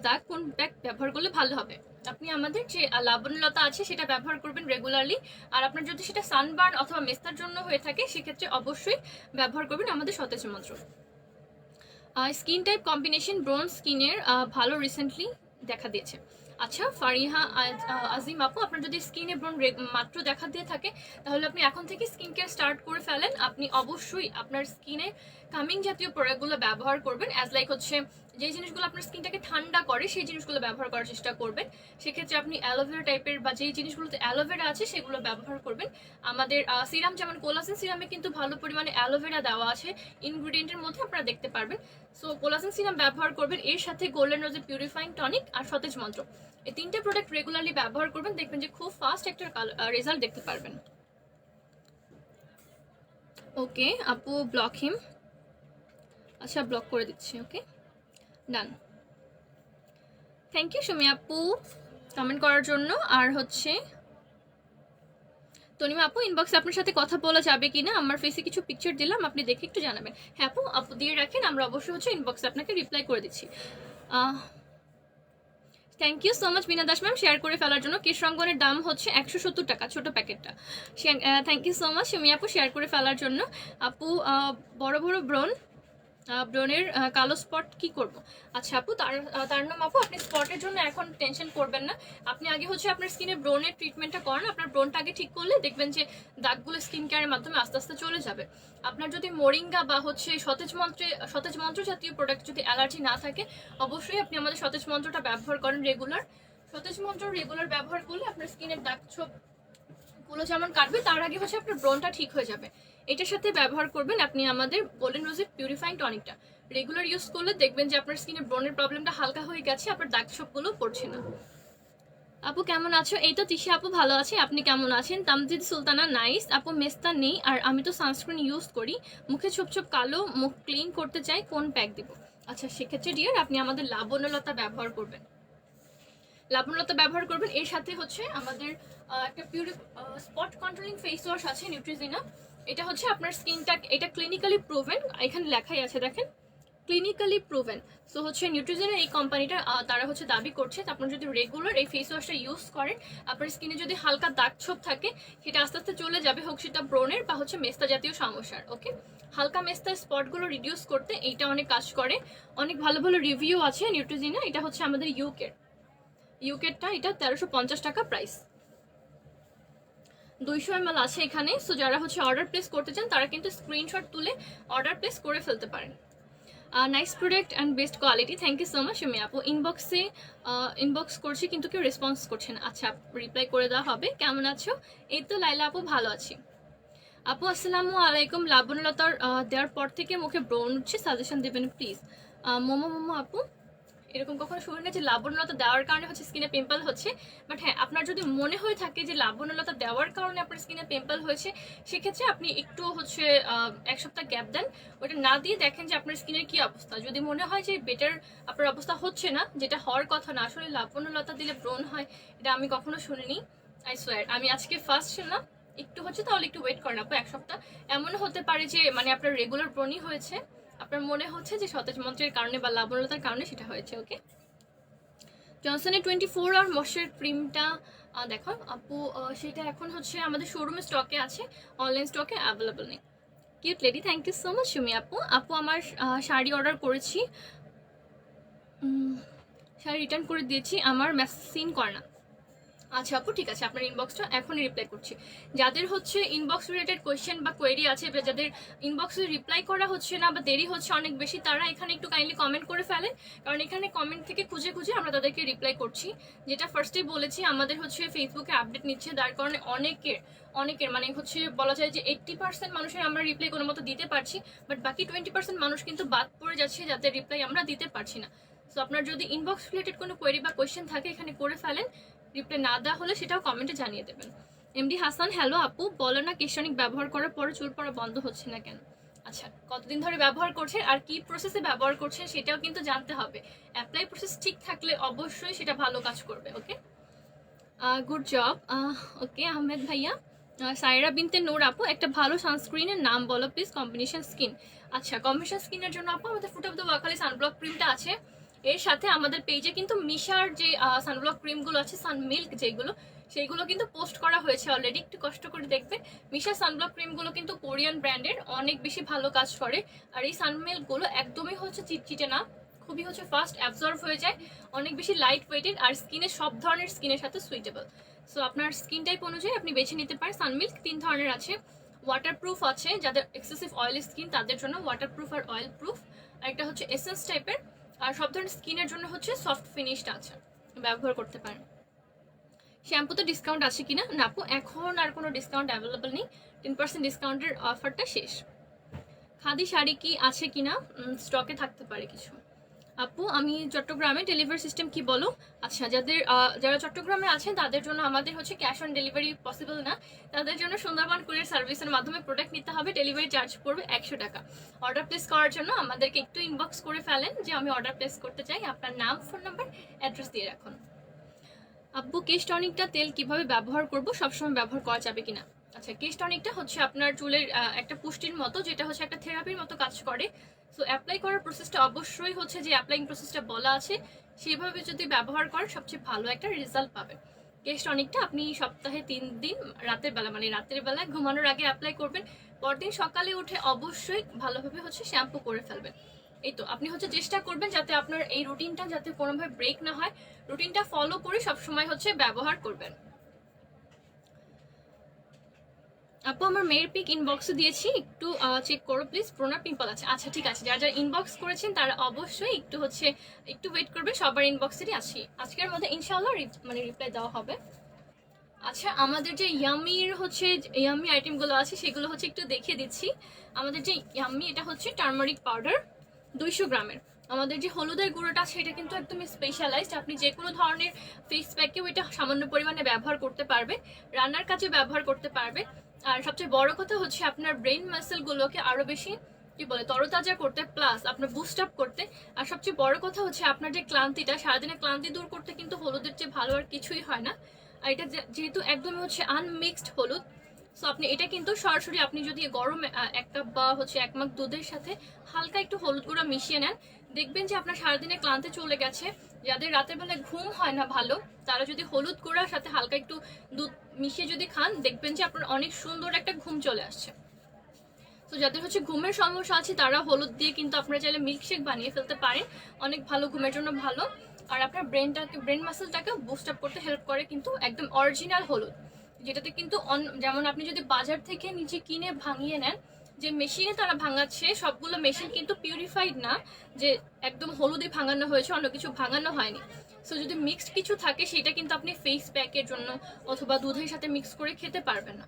দাগ কোন প্যাক ব্যবহার করলে ভালো হবে? আপনি আমাদের যে লাবণ্যলতা আছে সেটা ব্যবহার করবেন রেগুলারলি। আর আপনার যদি সেটা সানবার্ন অথবা মেস্তার জন্য হয়ে থাকে, সেক্ষেত্রে অবশ্যই ব্যবহার করবেন আমাদের সতেজ মন্ত্র। স্কিন টাইপ কম্বিনেশন ব্রোঞ্জ স্কিনের ভালো রিসেন্টলি দেখা দিয়েছে। আচ্ছা ফারিহা আজিম আপু, আপনার যদি স্কিনে ব্রণ মাত্র দেখা দিয়ে থাকে, তাহলে আপনি এখন থেকে স্কিন কেয়ার স্টার্ট করে ফেলেন। আপনি অবশ্যই আপনার স্কিনে কামিং জাতীয় প্রোডাক্টগুলো ব্যবহার করবেন। অ্যাজ লাইক হচ্ছে যে জিনিসগুলো আপনার স্কিনটাকে ঠান্ডা করে, সেই জিনিসগুলো ব্যবহার করার চেষ্টা করবেন। সেক্ষেত্রে আপনি অ্যালোভেরা টাইপের বা যেই জিনিসগুলোতে অ্যালোভেরা আছে সেগুলো ব্যবহার করবেন। আমাদের সিরাম, যেমন কোলাজেন সিরামে কিন্তু ভালো পরিমাণে অ্যালোভেরা দেওয়া আছে ইনগ্রিডিয়েন্টের মধ্যে, আপনারা দেখতে পারবেন। সো কোলাজেন সিরাম ব্যবহার করবেন, এর সাথে গোল্ডেন রোজের পিউরিফাইং টনিক আর সতেজ মন্ত্র, এই 3টে প্রোডাক্ট রেগুলারলি ব্যবহার করবেন, দেখবেন যে খুব ফাস্ট একটা রেজাল্ট দেখতে পারবেন। ওকে আপু, ব্লক হিম। আচ্ছা, ব্লক করে দিচ্ছি। ওকে, ডান। থ্যাংক ইউ সুমি আপু কমেন্ট করার জন্য। আর হচ্ছে তনিমা আপু, ইনবক্সে আপনার সাথে কথা বলা যাবে কিনা? আমার ফেসে কিছু পিকচার দিলাম, আপনি দেখে একটু জানাবেন। হ্যাঁ আপু, আপু দিয়ে রাখেন, আমরা অবশ্যই হচ্ছে ইনবক্সে আপনাকে রিপ্লাই করে দিচ্ছি। Thank you so much Bina Das ma'am share করে ফেলার জন্য। কেশ রঙ্গনের দাম হচ্ছে 170 টাকা, ছোট প্যাকেটটা। Thank you so much Sumi আপু শেয়ার করে ফেলার জন্য। আপু, বড় বড় ব্রণের কালো স্পট কি করব? আচ্ছা আপু, তার নাম আপু, আপনি স্পটের জন্য এখন টেনশন করবেন না। আপনি আগে হচ্ছে আপনার স্কিনে ব্রণের ট্রিটমেন্টটা করেন। আপনার ব্রণটা আগে ঠিক করলে দেখবেন যে দাগগুলো স্কিন কেয়ারের মাধ্যমে আস্তে আস্তে চলে যাবে। আপনার যদি মোরিঙ্গা বা হচ্ছে সতেজ মন্ত্র জাতীয় প্রোডাক্ট যদি অ্যালার্জি না থাকে, অবশ্যই আপনি আমাদের সতেজ মন্ত্রটা ব্যবহার করেন রেগুলার। সতেজ মন্ত্র রেগুলার ব্যবহার করলে আপনার স্কিনের দাগ ছোপগুলো যেমন কাটবে, তার আগে হচ্ছে আপনার ব্রণটা ঠিক হয়ে যাবে। এটার সাথে ব্যবহার করবেন আপনি আমাদের গোল্ডেন রোজের পিউরিফাইং টনিকটা। রেগুলার ইউজ করলে দেখবেন যে আপনার স্কিনের ব্রণের প্রবলেমটা হালকা হয়ে গেছে, আপনার দাগ ছোপগুলো পড়ছে না। আপু কেমন আছো? এই তো তিশা আপু ভালো আছে, আপনি কেমন আছেন? তামজিদ সুলতানা নাইস আপু, মেস্তা নেই আর আমি তো সানস্ক্রিন ইউজ করি, মুখে ছোপ ছোপ কালো, মুখ ক্লিন করতে চাই, কোন প্যাক দিব? আচ্ছা সেক্ষেত্রে ডিয়ার, আপনি আমাদের লাবণ্যলতা ব্যবহার করবেন। লাবণ্যলতা ব্যবহার করবেন। এর সাথে হচ্ছে আমাদের একটা স্পট কন্ট্রোলিং ফেস ওয়াশ আছে নিউট্রিজিনা। এটা হচ্ছে আপনার স্কিনটা, এটা ক্লিনিক্যালি প্রুভেন, এখানে লেখাই আছে দেখেন, ক্লিনিক্যালি প্রুভেন। সো হচ্ছে নিউট্রিজেনের এই কোম্পানিটা তারা হচ্ছে দাবি করছে, আপনার যদি রেগুলার এই ফেস ওয়াশটা ইউজ করেন, আপনার স্কিনে যদি হালকা দাগ ছোপ থাকে, সেটা আস্তে আস্তে চলে যাবে, হোক সেটা ব্রণের বা হচ্ছে মেস্তা জাতীয় সমস্যার। ওকে, হালকা মেস্তার স্পটগুলো রিডিউস করতে এইটা অনেক কাজ করে। অনেক ভালো ভালো রিভিউ আছে নিউট্রিজিনা। এটা হচ্ছে আমাদের ইউকেটটা, এটা 1350 টাকা প্রাইস। 200 ml আছে এখানে। সো যারা হচ্ছে অর্ডার প্লেস করতে চান, তারা কিন্তু স্ক্রিনশট তুলে অর্ডার প্লেস করে ফেলতে পারেন। Nice product and best quality, thank you so much Sumi আপু। ইনবক্স করছি কিন্তু কেউ রেসপন্স করছে না। আচ্ছা, রিপ্লাই করে দেওয়া হবে। কেমন আছো? এই তো লাইলা আপু ভালো আছি। আপু আসসালামু আলাইকুম, লাবণ্যলতার দেওয়ার পর থেকে মুখে ব্রণ উঠছে, সাজেশন দেবেন প্লিজ। মোমো আপু, এরকম কখনো শুনেন না যে লাবণ্যলতা দেওয়ার কারণে হচ্ছে স্কিনে পিম্পল হচ্ছে? বাট হ্যাঁ, আপনার যদি মনে হয়ে থাকে যে লাবণ্যলতা দেওয়ার কারণে আপনার স্কিনে পিম্পল হয়েছে, সেক্ষেত্রে আপনি একটু হচ্ছে 1 সপ্তাহ গ্যাপ দেন, ওটা না দিয়ে দেখেন যে আপনার স্কিনের কি অবস্থা। যদি মনে হয় যে বেটার আপনার অবস্থা হচ্ছে না, যেটা হওয়ার কথা না, আসলে লাবণ্যলতা দিলে ব্রণ হয় এটা আমি কখনো শুনিনি, আই সোয়ার। আমি আজকে ফার্স্ট শুনলাম। একটু হচ্ছে, তাহলে একটু ওয়েট করেন আপু 1 সপ্তাহ। এমনও হতে পারে যে মানে আপনার রেগুলার ব্রণই হয়েছে, আপনার মনে হচ্ছে যে সতেজ মন্ত্রের কারণে বা লাবণ্যতার কারণে সেটা হয়েছে। ওকে, জনসনের 24 আওয়ার ময়শ্চার ক্রিমটা দেখো আপু, সেটা এখন হচ্ছে আমাদের শোরুমে স্টকে আছে, অনলাইন স্টকে অ্যাভেলেবল নেই। Cute lady, thank you so much Sumi আপু। আপু আমার শাড়ি অর্ডার করেছি, শাড়ি রিটার্ন করে দিয়েছি, আমার মেসেজ করে না। আচ্ছা আপু, ঠিক আছে, আপনার ইনবক্সটা এখনই রিপ্লাই করছি। যাদের হচ্ছে ইনবক্স রিলেটেড কোয়েশ্চেন বা কোয়েরি আছে, বা যাদের ইনবক্সে রিপ্লাই করা হচ্ছে না বা দেরি হচ্ছে অনেক বেশি, তারা এখানে একটু কাইন্ডলি কমেন্ট করে ফেলেন, কারণ এখানে কমেন্ট থেকে খুঁজে খুঁজে আমরা তাদেরকে রিপ্লাই করছি। যেটা ফার্স্টেই বলেছি, আমাদের হচ্ছে ফেসবুকে আপডেট নিচ্ছে, তার কারণে অনেকের মানে হচ্ছে বলা যায় যে 80% মানুষের আমরা রিপ্লাই কোনো মতো দিতে পারছি, বাট বাকি 20% মানুষ কিন্তু বাদ পড়ে যাচ্ছে, যাদের রিপ্লাই আমরা দিতে পারছি না। সো আপনার যদি ইনবক্স রিলেটেড কোনো কোয়েরি বা কোয়েশ্চেন থাকে, এখানে করে ফেলেন। রিপ্লাই না দেওয়া হলে সেটাও কমেন্টে জানিয়ে দেবেন। এমডি হাসান, হ্যালো আপু, বলো না কেশনিক ব্যবহার করার পরে চুল পড়া বন্ধ হচ্ছে না কেন? আচ্ছা, কতদিন ধরে ব্যবহার করছেন আর কি প্রসেসে ব্যবহার করছেন সেটাও কিন্তু জানতে হবে। অ্যাপ্লাই প্রসেস ঠিক থাকলে অবশ্যই সেটা ভালো কাজ করবে। ওকে, গুড জব। ওকে আহমেদ ভাইয়া। সাইরা বিনতে নূর আপু, একটা ভালো সানস্ক্রিনের নাম বলো প্লিজ, কম্বিনেশন স্কিন। আচ্ছা, কম্বিনেশন স্কিনের জন্য আপু আমাদের ফুট অফ দ্য ওয়াকালি সানব্লক ক্রিমটা আছে, এর সাথে আমাদের পেজে কিন্তু মিশার যে সানব্লক ক্রিমগুলো আছে, সানমিল্ক যেগুলো, সেইগুলো কিন্তু পোস্ট করা হয়েছে অলরেডি, একটু কষ্ট করে দেখবে। মিশার সানব্লক ক্রিমগুলো কিন্তু কোরিয়ান ব্র্যান্ডের, অনেক বেশি ভালো কাজ করে। আর এই সানমিল্কগুলো একদমই হচ্ছে চিটচিটে না, খুবই হচ্ছে ফাস্ট অ্যাবজর্ব হয়ে যায়, অনেক বেশি লাইট ওয়েটেড, আর স্কিনে সব ধরনের স্কিনের সাথে সুইটেবল। সো আপনার স্কিন টাইপ অনুযায়ী আপনি বেছে নিতে পারেন। সানমিল্ক 3 ধরনের আছে, ওয়াটারপ্রুফ আছে, যাদের এক্সেসিভ অয়েলি স্কিন তাদের জন্য ওয়াটারপ্রুফ আর অয়েল প্রুফ, আর একটা হচ্ছে এসেন্স টাইপের, আর সব ধরনের স্কিনের জন্য হচ্ছে সফট ফিনিশড আছে, ব্যবহার করতে পারেন। শ্যাম্পুতে ডিসকাউন্ট আছে কিনা? না আপু, এখন আর কোনো ডিসকাউন্ট অ্যাভেলেবল নেই, 10% ডিসকাউন্টের অফারটা শেষ। খাদি শাড়ি কি আছে কিনা? স্টকে থাকতে পারে কিছু। আপু আমি চট্টগ্রামে, ডেলিভারি সিস্টেম কি বলো? আচ্ছা, যারা চট্টগ্রামে আছেন তাদের জন্য আমাদের হচ্ছে ক্যাশ অন ডেলিভারি পসিবল না, তাদের জন্য সুন্দরবন কুরিয়ার সার্ভিসের মাধ্যমে প্রোডাক্ট নিতে হবে, ডেলিভারি চার্জ পড়বে 100 টাকা। অর্ডার প্লেস করার জন্য আমাদেরকে একটু ইনবক্স করে ফেলেন যে আমি অর্ডার প্লেস করতে চাই, আপনার নাম, ফোন নাম্বার, অ্যাড্রেস দিয়ে রাখুন। আব্বু কেশ টনিকটা তেল কিভাবে ব্যবহার করব, সবসময় ব্যবহার করা যাবে কিনা? আচ্ছা, কেশ টনিকটা হচ্ছে আপনার চুলের একটা পুষ্টির মতো, যেটা হচ্ছে একটা থেরাপির মতো কাজ করে। সো অ্যাপ্লাই করার প্রসেসটা অবশ্যই হচ্ছে যে অ্যাপ্লাইং প্রসেসটা বলা আছে সেভাবে যদি ব্যবহার করেন সবচেয়ে ভালো একটা রেজাল্ট পাবেন। কেশ টনিকটা আপনি সপ্তাহে 3 দিন রাতের বেলা, মানে রাতের বেলায় ঘুমানোর আগে অ্যাপ্লাই করবেন, পরদিন সকালে উঠে অবশ্যই ভালোভাবে হচ্ছে শ্যাম্পু করে ফেলবেন। এই তো, আপনি হচ্ছে চেষ্টা করবেন যাতে আপনার এই রুটিনটা যাতে কোনোভাবে ব্রেক না হয়, রুটিনটা ফলো করে সবসময় হচ্ছে ব্যবহার করবেন। আপু আমার মেয়ের পিক ইনবক্সে দিয়েছি, একটু চেক করো প্লিজ, ব্রণার পিম্পল আছে। আচ্ছা ঠিক আছে, যারা যারা ইনবক্স করেছেন তারা অবশ্যই একটু ওয়েট করবে, সবার ইনবক্সেরই আছি, আজকের মধ্যে ইনশাআল্লাহ মানে রিপ্লাই দেওয়া হবে। আচ্ছা, আমাদের যে ইয়ামি আইটেমগুলো আছে সেগুলো হচ্ছে একটু দেখিয়ে দিচ্ছি। আমাদের যে ইয়ামি, এটা হচ্ছে টার্মারিক পাউডার 200 গ্রামের। আমাদের যে হলুদের গুঁড়োটা আছে এটা কিন্তু একদমই স্পেশালাইজড, আপনি যে কোনো ধরনের ফেস প্যাকেও এটা সামান্য পরিমাণে ব্যবহার করতে পারবে, রান্নার কাজে ব্যবহার করতে পারবে। আর সবচেয়ে বড় কথা হচ্ছে আপনার ব্রেন মাসেলগুলোকে আরো বেশি তরতাজা করতে, প্লাস আপনার বুস্ট আপ করতে। আর সবচেয়ে বড় কথা হচ্ছে আপনার যে ক্লান্তিটা, সারাদিনের ক্লান্তি দূর করতে কিন্তু হলুদের চেয়ে ভালো আর কিছুই হয় না। আর এটা যেহেতু একদমই হচ্ছে আনমিক্সড হলুদ, সো আপনি এটা কিন্তু সরাসরি আপনি যদি গরম 1 কাপ বা হচ্ছে 1 মগ দুধের সাথে হালকা একটু হলুদ গুঁড়া মিশিয়ে নেন, দেখবেন যে আপনার সারাদিনের ক্লান্তি চলে গেছে। যাদের রাতের বেলায় ঘুম হয় না ভালো, তারা যদি হলুদ গুঁড়ার সাথে হালকা একটু দুধ মিশিয়ে যদি খান, দেখবেন যে আপনার অনেক সুন্দর একটা ঘুম চলে আসছে। তো যাদের হচ্ছে ঘুমের সমস্যা আছে তারা হলুদ দিয়ে কিন্তু আপনারা চাইলে মিল্কশেক বানিয়ে ফেলতে পারেন, অনেক ভালো, ঘুমের জন্য ভালো। আর আপনার ব্রেন মাসেলটাকে বুস্ট আপ করতে হেল্প করে কিন্তু একদম অরিজিনাল হলুদ, যেটাতে কিন্তু যেমন আপনি যদি বাজার থেকে নিচে কিনে ভাঙিয়ে নেন, যে মেশিনে তারা ভাঙাচ্ছে সবগুলো মেশিন কিন্তু পিউরিফাইড না, যে একদম হলুদে ভাঙানো হয়েছে, অন্য কিছু ভাঙানো হয়নি। সো যদি মিক্সড কিছু থাকে সেটা কিন্তু আপনি ফেস প্যাকের জন্য অথবা দুধের সাথে মিক্স করে খেতে পারবেন না।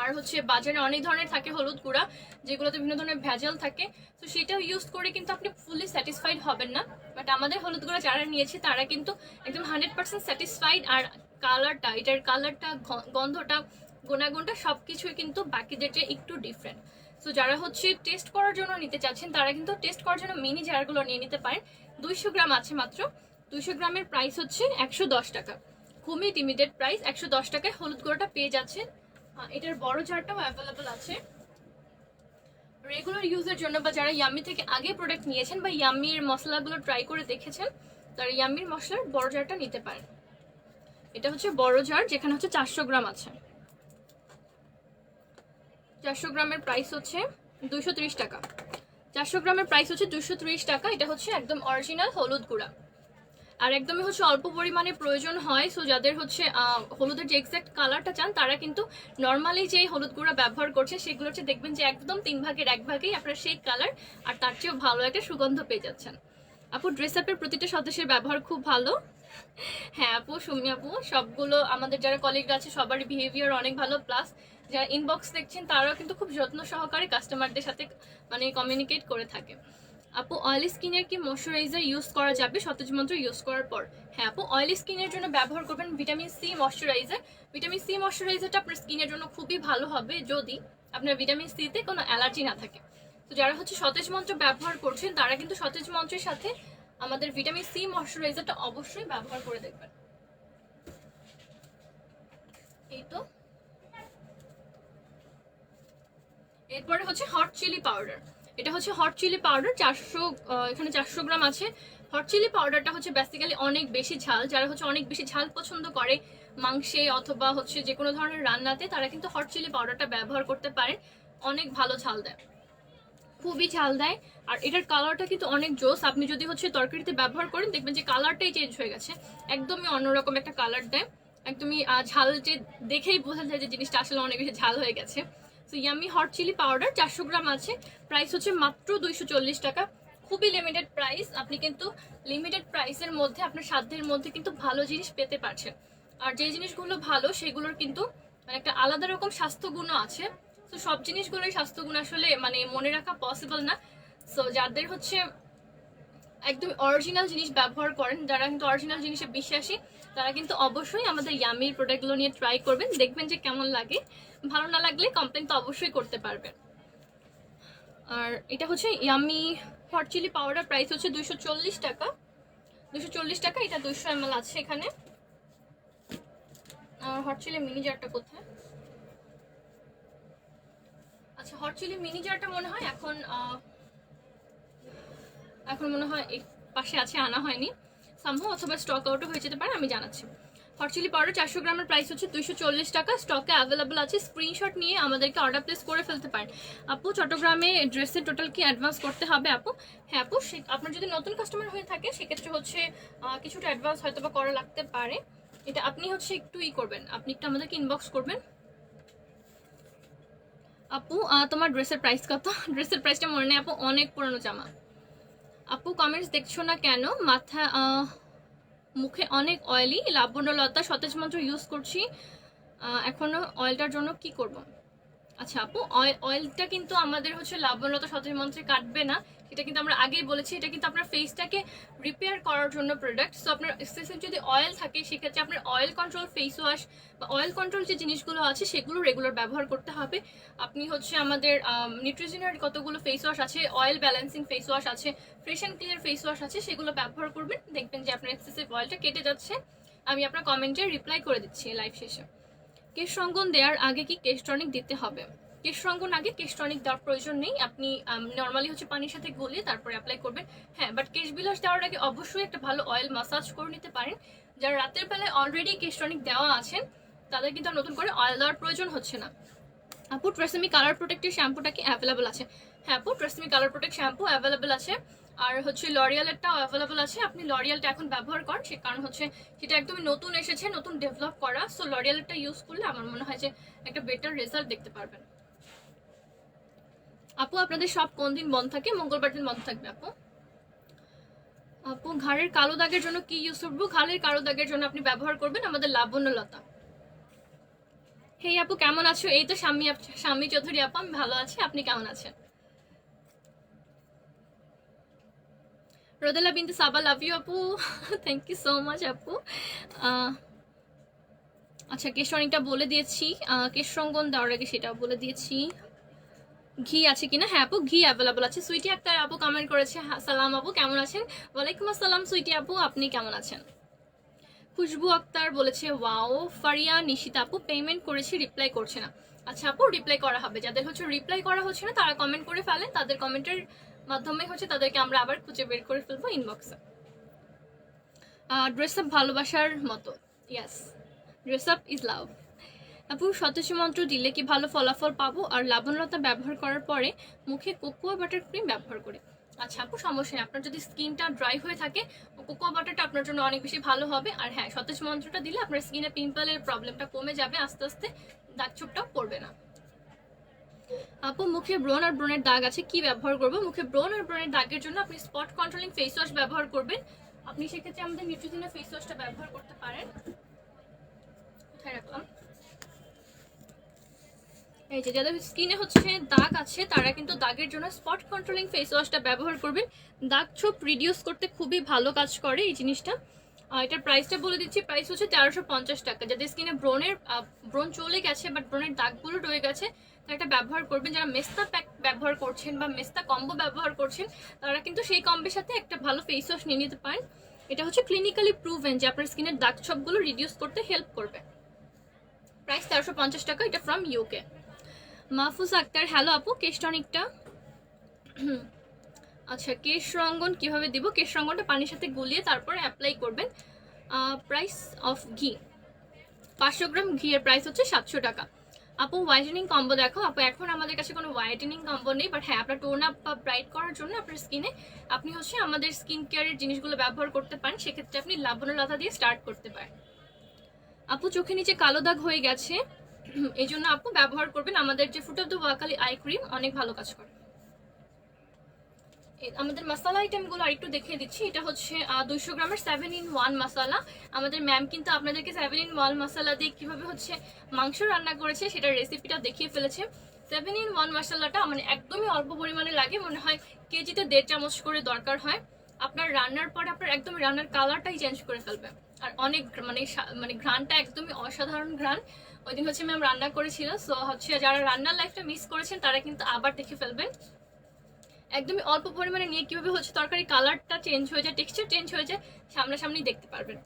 আর হচ্ছে বাজারে অনেক ধরনের থাকে হলুদ গুঁড়া, যেগুলোতে বিভিন্ন ধরনের ভেজাল থাকে, তো সেটাও ইউজ করে কিন্তু আপনি ফুললি স্যাটিসফাইড হবেন না। বাট আমাদের হলুদ গুঁড়া যারা নিয়েছে তারা কিন্তু একদম 100% স্যাটিসফাইড। আর কালারটা, এটার কালারটা, গন্ধটা, গুণাগুণটা সব কিছুই কিন্তু বাকিদের চেয়ে একটু ডিফারেন্ট। সো যারা হচ্ছে টেস্ট করার জন্য নিতে চাচ্ছেন তারা কিন্তু টেস্ট করার জন্য মিনি জারগুলো নিয়ে নিতে পারেন। 200 গ্রাম আছে মাত্র। 200 গ্রামের প্রাইস হচ্ছে 110 টাকা। খুবই লিমিটেড প্রাইস, 110 টাকায় হলুদ গুঁড়োটা পেয়ে যাচ্ছেন। এটার বড় জারটাও অ্যাভেলেবল আছে রেগুলার ইউজের জন্য, বা যারা ইয়াম্মি থেকে আগে প্রোডাক্ট নিয়েছেন বা ইয়াম্মির মশলাগুলো ট্রাই করে দেখেছেন তারা ইয়াম্মির মশলার বড় জারটা নিতে পারেন। এটা হচ্ছে বড় জার, যেখানে হচ্ছে 400 গ্রাম আছে। 400 গ্রামের প্রাইস হচ্ছে 230 টাকা। 400 গ্রামের প্রাইস হচ্ছে 230 টাকা। এটা হচ্ছে একদম অরিজিনাল হলুদ গুঁড়া, আর একদমই হচ্ছে অল্প পরিমাণে প্রয়োজন হয়। সো যাদের হচ্ছে হলুদের যে এক্সাক্ট কালারটা চান তারা কিন্তু নর্মালি যে হলুদ গুঁড়া ব্যবহার করছে সেগুলো হচ্ছে দেখবেন যে একদম 3 ভাগের 1 ভাগেই আপনার সেই কালার, আর তার চেয়েও ভালো একটা সুগন্ধ পেয়ে যাচ্ছেন। আপু ড্রেস আপের প্রতিটা সদস্যের ব্যবহার খুব ভালো। হ্যাঁ আপু, সুমি আপু, সবগুলো আমাদের যারা কলিগরা আছে সবারই বিহেভিয়ার অনেক ভালো। প্লাস যারা ইনবক্স দেখছেন তারাও কিন্তু খুব যত্ন সহকারে কাস্টমারদের সাথে মানে কমিউনিকেট করে থাকে। আপু অয়েলি স্কিনের কি ময়শ্চারাইজার ইউজ করা যাবে সতেজ মন্ত্র ইউজ করার পর? হ্যাঁ আপু, অয়েলি স্কিনের জন্য ব্যবহার করবেন vitamin C moisturizer. Vitamin C ময়শ্চারাইজারটা আপনার স্কিনের জন্য খুবই ভালো হবে যদি আপনার ভিটামিন সিতে কোনো অ্যালার্জি না থাকে। তো যারা হচ্ছে সতেজ মন্ত্র ব্যবহার করছেন তারা কিন্তু সতেজ মন্ত্রের সাথে আমাদের ভিটামিন সি ময়শ্চারাইজারটা অবশ্যই ব্যবহার করে দেখবেন। এই তো, এরপরে হচ্ছে হট চিলি পাউডার। এটা হচ্ছে হট চিলি পাউডার 400, এখানে 400 গ্রাম আছে। হট চিলি পাউডারটা হচ্ছে বেসিক্যালি অনেক বেশি ঝাল, যারা হচ্ছে অনেক বেশি ঝাল পছন্দ করে মাংসে অথবা হচ্ছে যে কোনো ধরনের রান্নাতে, তারা কিন্তু হট চিলি পাউডারটা ব্যবহার করতে পারে। অনেক ভালো ঝাল দেয়, খুবই ঝাল দেয়। আর এটার কালারটা কিন্তু অনেক জোস। আপনি যদি হচ্ছে তরকারিতে ব্যবহার করেন দেখবেন যে কালারটাই চেঞ্জ হয়ে গেছে, একদমই অন্যরকম একটা কালার দেয়। একদমই ঝাল, যে দেখেই বোঝা যায় যে জিনিসটা আসলে অনেক বেশি ঝাল হয়ে গেছে। So yummy hot chilli powder 400 gram আছে, প্রাইস হচ্ছে মাত্র 240 টাকা। খুবই লিমিটেড প্রাইস, আপনি কিন্তু লিমিটেড প্রাইসের মধ্যে আপনার সাধ্যের মধ্যে কিন্তু ভালো জিনিস পেতে পারছেন। আর যে জিনিসগুলো ভালো সেগুলোর কিন্তু মানে একটা আলাদা রকম স্বাস্থ্যগুণও আছে। তো সব জিনিসগুলোই স্বাস্থ্যগুণ আসলে মানে মনে রাখা পসিবল না। সো যাদের হচ্ছে একদম অরিজিনাল জিনিস ব্যবহার করেন, যারা কিন্তু অরিজিনাল জিনিসে বিশ্বাসী, তারা কিন্তু অবশ্যই আমাদের ইয়ামির প্রোডাক্টগুলো নিয়ে ট্রাই করবেন, দেখবেন যে কেমন লাগে। ভালো না লাগলে কমপ্লেন তো অবশ্যই করতে পারবেন। আর এটা হচ্ছে yummy hot chilli powder, price হচ্ছে 240 টাকা। 240 টাকা, এটা 200 ml আছে এখানে। আর হট চিলি মিনি জারটা কোথায়? আচ্ছা, হট চিলি মিনি জারটা মনে হয় এখন মনে হয় এই পাশে আছে, আনা হয়নি সামহাও, অথবা স্টক আউটও হয়ে যেতে পারে, আমি জানাচ্ছি। হট চিলি পাউডার 400 গ্রামের প্রাইস হচ্ছে 240 টাকা, স্টকে অ্যাভেলেবল আছে। স্ক্রিনশট নিয়ে আমাদেরকে অর্ডার প্লেস করে ফেলতে পারেন। আপু চট্টগ্রামে ড্রেসের টোটাল কি অ্যাডভান্স করতে হবে আপু? হ্যাঁ আপু, আপনার যদি নতুন কাস্টমার হয়ে থাকে সেক্ষেত্রে হচ্ছে কিছুটা অ্যাডভান্স হয়তো বা করা লাগতে পারে। এটা আপনি হচ্ছে একটু করবেন, আপনি একটু আমাদেরকে ইনবক্স করবেন। আপু তোমার ড্রেসের প্রাইস কত? ড্রেসের প্রাইসটা মনে নেই আপু, অনেক পুরনো জামা। আপু কমেন্টস দেখছো না কেন? মাথা মুখে অনেক অয়েলি, লাবণ্যলতা সতেজ মন্ত্র ইউজ করছি, এখনো অয়েলটার জন্য কি করব? আচ্ছা আপু, অয়েলটা কিন্তু আমাদের হচ্ছে লাবণ্যলতা সতেজ মন্ত্রে কাটবে না, এটা কিন্তু আমরা আগেই বলেছি। এটা কিন্তু আপনার ফেসটাকে রিপেয়ার করার জন্য প্রোডাক্ট। সো আপনার এক্সেসিভ যদি অয়েল থাকে সেক্ষেত্রে আপনার অয়েল কন্ট্রোল ফেস ওয়াশ বা অয়েল কন্ট্রোল যে জিনিসগুলো আছে সেগুলো রেগুলার ব্যবহার করতে হবে। আপনি হচ্ছে আমাদের নিউট্রিজেনার কতগুলো ফেস ওয়াশ আছে, অয়েল ব্যালেন্সিং ফেস ওয়াশ আছে, fresh and clear face wash আছে, সেগুলো ব্যবহার করবেন, দেখবেন যে আপনার এক্সেসিভ অয়েলটা কেটে যাচ্ছে। আমি আপনার কমেন্টে রিপ্লাই করে দিচ্ছি লাইভ শেষে। কেশ রঙ্গন দেওয়ার আগে কি কেশ টনিক দিতে হবে? কেশ রঙ্গন আগে কেশ টনিক দেওয়ার প্রয়োজন নেই, আপনি নর্মালি হচ্ছে পানির সাথে গলিয়ে তারপরে অ্যাপ্লাই করবেন। হ্যাঁ, বাট কেশ বিলাস দেওয়ার আগে অবশ্যই একটা ভালো অয়েল মাসাজ করে নিতে পারেন। যারা রাতের বেলায় অলরেডি কেশ টনিক দেওয়া আছেন তাদের কিন্তু নতুন করে অয়েল দেওয়ার প্রয়োজন হচ্ছে না। আপু ট্রেসেমি কালার প্রোটেক্টের শ্যাম্পুটা কি অ্যাভেলেবল আছে? হ্যাঁ আপু, ট্রেসেমি কালার প্রোটেক্ট শ্যাম্পু অ্যাভেলেবল আছে, আর হচ্ছে লরিয়ালেরটাও অ্যাভেলেবল আছে। আপনি লরিয়ালটা এখন ব্যবহার করেন, সে কারণ হচ্ছে সেটা একদমই নতুন এসেছে, নতুন ডেভেলপ করা। সো লরিয়ালেরটা ইউজ করলে আমার মনে হয় যে একটা বেটার রেজাল্ট দেখতে পারবেন। আপু আপনাদের সব কোন দিন বন্ধ থাকে? মঙ্গলবার দিন বন্ধ থাকবে আপু। আপু ঘাড়ের কালো দাগের জন্য কি ইউজ করবো? ঘাড়ের কালো দাগের জন্য আপনি ব্যবহার করবেন আমাদের লাবণ্যলতা। হেই আপু কেমন আছো? এই তো শাম্মী চৌধুরী আপু, আমি ভালো আছি, আপনি কেমন আছেন? রোদেলা বিনতে সাবা, লাভ ইউ আপু। থ্যাংক ইউ সো মাচ আপু। আচ্ছা, কেশরণীটা বলে দিয়েছি, কেশরঙ্গন দেওয়ার আগে সেটাও বলে দিয়েছি। ঘি আছে কিনা? হ্যাঁ আপু, ঘি অ্যাভেলেবল আছে। সুইটি আক্তার আপু কমেন্ট করেছে, সালাম আপু কেমন আছেন? ওয়ালাইকুম আসসালাম সুইটি আপু, আপনি কেমন আছেন? খুশবু আক্তার বলেছে ওয়াও। ফারিয়া নিশিতা আপু পেমেন্ট করেছি, রিপ্লাই করছে না। আচ্ছা আপু, রিপ্লাই করা হবে। যাদের হচ্ছে রিপ্লাই করা হচ্ছে না তারা কমেন্ট করে ফেলেন, তাদের কমেন্টের মাধ্যমে হচ্ছে তাদেরকে আমরা আবার খুঁজে বের করে ফেলবো ইনবক্সে। ড্রেস আপ ভালোবাসার মতো, ইয়াস, ড্রেস আপ ইজ লাভ। আপু সতেজ মন্ত্র দিলে কি ভালো ফলাফল পাবো? আর লাবণলতা ব্যবহার করার পরে মুখে কোকোয়া বাটার ক্রিম ব্যবহার করে। আচ্ছা আপু, সমস্যা নেই, আপনার যদি স্কিনটা ড্রাই হয়ে থাকে কোকোয়া বাটারটা আপনার জন্য অনেক বেশি ভালো হবে। আর হ্যাঁ, সতেজ মন্ত্রটা দিলে আপনার স্কিনে পিম্পলের প্রবলেমটা কমে যাবে আস্তে আস্তে, দাগ ছোপটাও পড়বে না। আপু মুখে ব্রণ আর ব্রণের দাগ আছে, কি ব্যবহার করবো? মুখে ব্রণ আর ব্রণের দাগের জন্য আপনি স্পট কন্ট্রোলিং ফেস ওয়াশ ব্যবহার করবেন। আপনি সেক্ষেত্রে আমাদের নিউট্রিজিনা ফেস ওয়াশটা ব্যবহার করতে পারেন। কোথায় রাখলাম? এই যে যাদের স্কিনে হচ্ছে দাগ আছে তারা কিন্তু দাগের জন্য স্পট কন্ট্রোলিং ফেস ওয়াশটা ব্যবহার করবেন। দাগ ছোপ রিডিউস করতে খুবই ভালো কাজ করে এই জিনিসটা। এটার প্রাইসটা বলে দিচ্ছি, প্রাইস হচ্ছে 1350 টাকা। যাদের স্কিনে ব্রণ চলে গেছে বাট ব্রণের দাগগুলো রয়ে গেছে তারা এটা ব্যবহার করবেন। যারা মেস্তা প্যাক ব্যবহার করছেন বা মেস্তা কম্বো ব্যবহার করছেন তারা কিন্তু সেই কম্বের সাথে একটা ভালো ফেস ওয়াশ নিয়ে নিতে পারেন। এটা হচ্ছে ক্লিনিক্যালি প্রুভেন যে আপনার স্কিনের দাগ ছোপগুলো রিডিউস করতে হেল্প করবে। প্রাইস 1350 টাকা, এটা from UK. Mahfuz Akter hello আপু, কেশ টনিকটা আচ্ছা কেশ রঙ্গন কিভাবে দিব? কেশ রঙ্গনটা পানির সাথে গুলিয়ে তারপরে অ্যাপ্লাই করবেন। প্রাইস অফ ঘি 500 গ্রাম ঘিয়ের প্রাইস হচ্ছে 700 টাকা। আপু হোয়াইটেনিং কম্বো দেখো। আপু এখন আমাদের কাছে কোনো হোয়াইটেনিং কম্বো নেই, বাট হ্যাঁ আপনার টোন আপ বা ব্রাইট করার জন্য আপনার স্কিনে আপনি হচ্ছে আমাদের স্কিন কেয়ারের জিনিসগুলো ব্যবহার করতে পারেন। সেক্ষেত্রে আপনি লাবণলতা দিয়ে স্টার্ট করতে পারেন। আপু চোখে নিচে কালো দাগ হয়ে গেছে, এই জন্য আপু ব্যবহার করবেন আমাদের যে ফুট অফ দ্য ওয়াকালি আই ক্রিম, অনেক ভালো কাজ করে। আমাদের মশলা আইটেমগুলো আর একটু দেখিয়ে দিচ্ছি। এটা হচ্ছে 200 গ্রামের 7-in-1 মশলা। আমাদের ম্যাম কিন্তু আপনাদেরকে 7-in-1 মশলা দিয়ে কিভাবে হচ্ছে মাংস রান্না করেছে সেটার রেসিপিটা দেখিয়ে ফেলেছে। 7-in-1 মশলাটা মানে একদমই অল্প পরিমাণে লাগে, মনে হয় কেজিতে 1.5 চামচ করে দরকার হয়। আপনার রান্নার পর আপনার একদম রান্নার কালারটাই চেঞ্জ করে ফেলবে। আর অনেক মানে ঘ্রাণটা একদমই অসাধারণ ঘ্রাণ। ওই দিন হচ্ছে ম্যাম রান্না করেছিল, সো হচ্ছে যারা রান্নার লাইফটা মিস করেছেন তারা কিন্তু আবার দেখে ফেলবেন। একদমই অল্প পরিমাণে নিয়ে কিভাবে হচ্ছে তরকারি কালারটা চেঞ্জ হয়ে যায়, টেক্সচার চেঞ্জ হয়ে যায়, সামনাসামনি দেখতে পারবেন।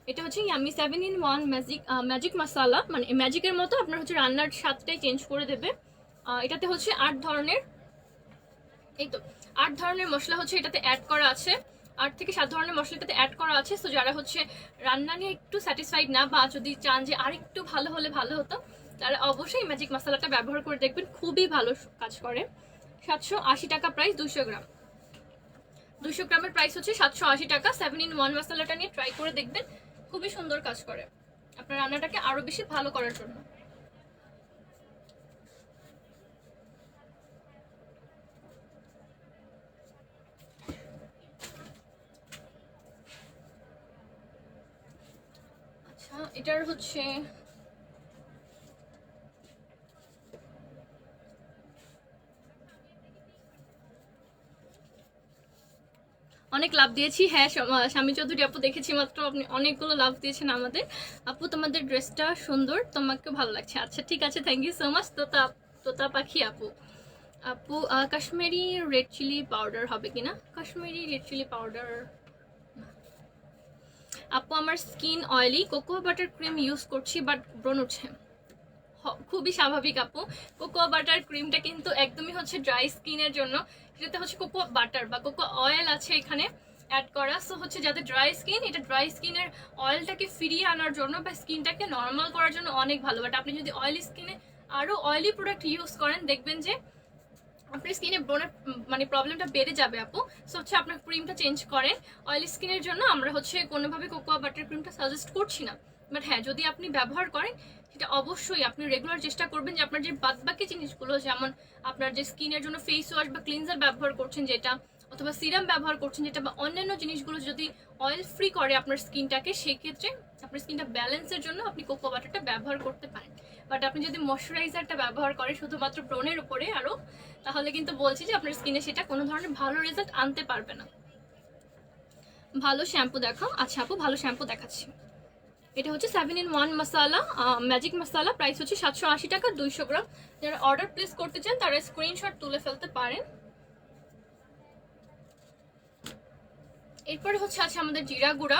এটা হচ্ছে ইয়াম্মি 7-in-1 ম্যাজিক মশলা, মানে ম্যাজিকের মতো আপনার হচ্ছে রান্নার স্বাদটাই চেঞ্জ করে দেবে। এটাতে হচ্ছে 8 ধরনের মশলা হচ্ছে এটাতে অ্যাড করা আছে। 8 থেকে 7 ধরনের মশলা এটাতে অ্যাড করা আছে। সো যারা হচ্ছে রান্না নিয়ে একটু স্যাটিসফাইড না বা যদি চান যে আর একটু ভালো হলে ভালো হতো, তারা অবশ্যই ম্যাজিক মশলাটা ব্যবহার করে দেখবেন, খুবই ভালো কাজ করে। 780 টাকা প্রাইস, 200 গ্রাম। 200 গ্রামের প্রাইস হচ্ছে 780 টাকা। 7-in-1 মশলাটা নিয়ে ট্রাই করে দেখবেন, খুবই সুন্দর কাজ করে আপনার রান্নাটাকে আরো বেশি ভালো করার জন্য। আচ্ছা এটার হচ্ছে অনেক লাভ দিয়েছি। হ্যাঁ স্বামী চৌধুরী আপু, দেখেছি মাত্র, আপনি অনেকগুলো লাভ দিয়েছেন আমাদের। আপু তোমাদের ড্রেসটা সুন্দর, তোমাকে ভালো লাগছে। আচ্ছা ঠিক আছে, thank you so much Tota Pakhi আপু। আপু কাশ্মীরি রেড চিলি পাউডার হবে কিনা? Kashmiri red chilli powder. আপু আমার skin oily, cocoa butter cream use করছি বাট ব্রণ উঠছে। খুবই স্বাভাবিক আপু, কোকো বাটার ক্রিমটা কিন্তু একদমই হচ্ছে ড্রাই স্কিনের জন্য। সেটাতে হচ্ছে কোকো বাটার বা কোকো অয়েল আছে এখানে অ্যাড করা। সো হচ্ছে যাদের ড্রাই স্কিন, এটা ড্রাই স্কিনের অয়েলটাকে ফিরিয়ে আনার জন্য বা স্কিনটাকে নর্মাল করার জন্য অনেক ভালো। বাট আপনি যদি অয়েলি স্কিনে আরও অয়েলি প্রোডাক্ট ইউজ করেন দেখবেন যে আপনার স্কিনে ব্রণের মানে প্রবলেমটা বেড়ে যাবে আপু। সো হচ্ছে আপনার ক্রিমটা চেঞ্জ করেন। অয়েলি স্কিনের জন্য আমরা হচ্ছে কোনোভাবে কোকোয়া বাটার ক্রিমটা সাজেস্ট করছি না, বাট হ্যাঁ যদি আপনি ব্যবহার করেন সেটা অবশ্যই আপনি রেগুলার চেষ্টা করবেন যে আপনার যে বাদবাকি জিনিসগুলো, যেমন আপনার যে স্কিনের জন্য ফেস ওয়াশ বা ক্লিনজার ব্যবহার করছেন যেটা, অথবা সিরাম ব্যবহার করছেন যেটা, বা অন্যান্য জিনিসগুলো যদি অয়েল ফ্রি করে আপনার স্কিনটাকে, সেক্ষেত্রে আপনার স্কিনটা ব্যালেন্সের জন্য আপনি কোকো বাটারটা ব্যবহার করতে পারেন। বাট আপনি যদি ময়শ্চারাইজারটা ব্যবহার করেন শুধুমাত্র ব্রণের উপরে আরও, তাহলে কিন্তু বলছি যে আপনার স্কিনে সেটা কোনো ধরনের ভালো রেজাল্ট আনতে পারবে না। ভালো শ্যাম্পু দেখাও। আচ্ছা আপু, ভালো শ্যাম্পু দেখাচ্ছি। এটা হচ্ছে 7-in-1 মশালা, ম্যাজিক মশালা, প্রাইস হচ্ছে 780 টাকা 200 গ্রাম। যারা অর্ডার প্লেস করতে চান তারা স্ক্রিনশট তুলে ফেলতে পারেন। এরপরে হচ্ছে আছে আমাদের জিরা গুঁড়া,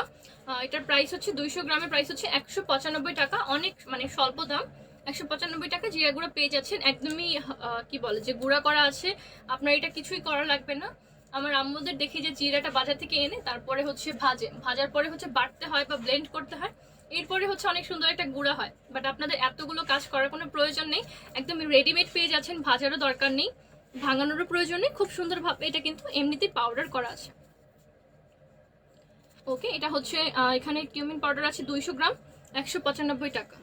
এটার প্রাইস হচ্ছে 200 গ্রামের প্রাইস হচ্ছে 195 টাকা, অনেক মানে স্বল্প দাম। 195 টাকা জিরা গুঁড়া পেয়ে যাচ্ছেন, একদমই কি বলে যে গুঁড়া করা আছে, আপনার এটা কিছুই করা লাগবে না। আমার আম্মুদের দেখি যে জিরাটা বাজার থেকে এনে তারপরে হচ্ছে ভাজার পরে হচ্ছে বাটতে হয় বা ব্লেন্ড করতে হয়, এরপরে হচ্ছে অনেক সুন্দর একটা গুঁড়া হয়। বাট আপনাদের এতগুলো কাজ করার কোনো প্রয়োজন নেই, একদম রেডিমেড পেয়ে যাচ্ছেন, ভাজারও দরকার নেই, ভাঙানোরও প্রয়োজন নেই, খুব সুন্দরভাবে এটা কিন্তু এমনিতেই পাউডার করা আছে। ওকে, এটা হচ্ছে এখানে কিউমিন পাউডার আছে 200 গ্রাম, 195 টাকা।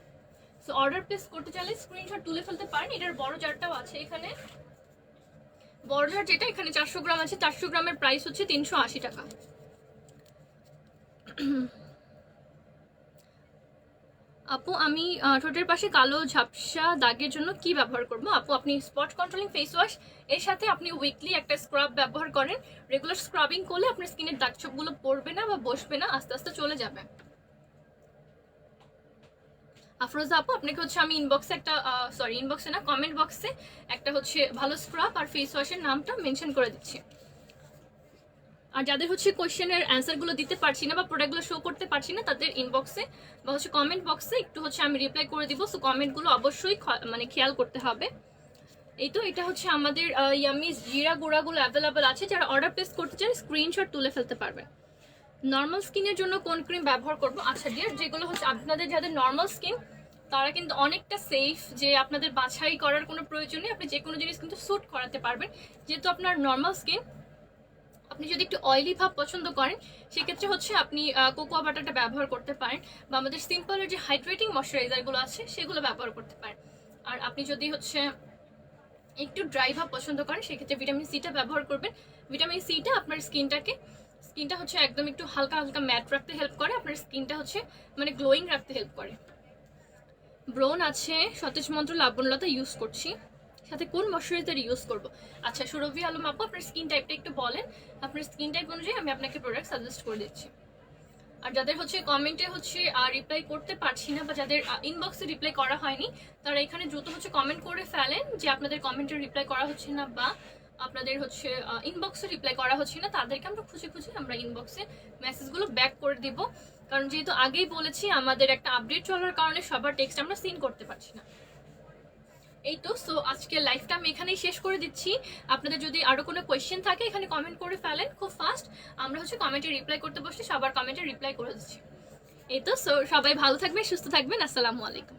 সো অর্ডার প্লেস করতে চাইলে স্ক্রিনশট তুলে ফেলতে পারেন। এটার বড় জারটাও আছে এখানে, বড় জার যেটা এখানে 400 গ্রাম আছে, 400 গ্রামের প্রাইস হচ্ছে 380 টাকা। আপু আমি ঠোঁটের পাশে কালো ঝাপসা দাগের জন্য কি ব্যবহার করব? আপু আপনি স্পট কন্ট্রোলিং ফেস ওয়াশ, এর সাথে আপনি উইকলি একটা স্ক্রাব ব্যবহার করেন। রেগুলার স্ক্রাবিং করলে আপনার স্কিনের দাগ ছোপগুলো পড়বে না বা বসবে না, আস্তে আস্তে চলে যাবে। আফরোজা আপু আপনাকে হচ্ছে আমি ইনবক্সে একটা ইনবক্সে না, কমেন্ট বক্সে একটা হচ্ছে ভালো স্ক্রাব আর ফেস ওয়াশের নামটা মেনশন করে দিচ্ছি। আর যাদের হচ্ছে কোয়েশ্চেনের অ্যান্সারগুলো দিতে পারছি না বা প্রোডাক্টগুলো শো করতে পারছি না, তাদের ইনবক্সে বা হচ্ছে কমেন্ট বক্সে একটু হচ্ছে আমি রিপ্লাই করে দিব। সো কমেন্টগুলো অবশ্যই মানে খেয়াল করতে হবে। এই তো এটা হচ্ছে আমাদের ইয়ামি জিরা গুঁড়াগুলো অ্যাভেলেবেল আছে, যারা অর্ডার প্লেস করতে চান স্ক্রিনশট তুলে ফেলতে পারবেন। নর্মাল স্কিনের জন্য কোন ক্রিম ব্যবহার করবো? আচ্ছা ডিয়ার, যেগুলো হচ্ছে আপনাদের যাদের নর্মাল স্কিন তারা কিন্তু অনেকটা সেফ, যে আপনাদের বাছাই করার কোনো প্রয়োজন নেই, আপনি যে কোনো জিনিস কিন্তু স্যুট করাতে পারবেন। যেহেতু আপনার নর্মাল স্কিন, আপনি যদি একটু অয়েলি ভাব পছন্দ করেন সেক্ষেত্রে হচ্ছে আপনি কোকোয়া বাটারটা ব্যবহার করতে পারেন, বা আমাদের সিম্পলের যে হাইড্রেটিং ময়শ্চারাইজারগুলো আছে সেগুলো ব্যবহার করতে পারেন। আর আপনি যদি হচ্ছে একটু ড্রাই ভাব পছন্দ করেন সেক্ষেত্রে ভিটামিন সিটা ব্যবহার করবেন। ভিটামিন সিটা আপনার স্কিনটা হচ্ছে একদম একটু হালকা হালকা ম্যাট রাখতে হেল্প করে, আপনার স্কিনটা হচ্ছে মানে গ্লোয়িং রাখতে হেল্প করে। ব্রোন আছে সতেজ মন্ত্র লাবণ্যলতা ইউজ করছি, সাথে কোন ময়শ্চারাইজার ইউজ করব? আচ্ছা সুরভি আলম আপু, আপনার স্কিন টাইপটা একটু বলেন, আপনার স্কিন টাইপ অনুযায়ী আমি আপনাকে প্রোডাক্ট সাজেস্ট করে দিচ্ছি। আর যাদের হচ্ছে কমেন্টে হচ্ছে রিপ্লাই করতে পারছি না বা যাদের ইনবক্সে রিপ্লাই করা হয়নি, তারা এখানে দ্রুত হচ্ছে কমেন্ট করে ফেলেন যে আপনাদের কমেন্টে রিপ্লাই করা হচ্ছে না বা আপনাদের হচ্ছে ইনবক্সে রিপ্লাই করা হচ্ছে না, তাদেরকে আমরা খুঁজে আমরা ইনবক্সে মেসেজগুলো ব্যাক করে দিব। কারণ যেহেতু আগেই বলেছি আমাদের একটা আপডেট চলার কারণে সবার টেক্সট আমরা সিন করতে পারছি না। এই তো, সো আজকের লাইভটা আমি এখানেই শেষ করে দিচ্ছি। আপনাদের যদি আরো কোনো কোয়েশ্চেন থাকে এখানে কমেন্ট করে ফেলেন খুব ফাস্ট, আমরা হচ্ছে কমেন্টে রিপ্লাই করতে বসছি, সবার কমেন্টে রিপ্লাই করে দিচ্ছি। এই তো, সো সবাই ভালো থাকবেন, সুস্থ থাকবেন, আসসালামু আলাইকুম।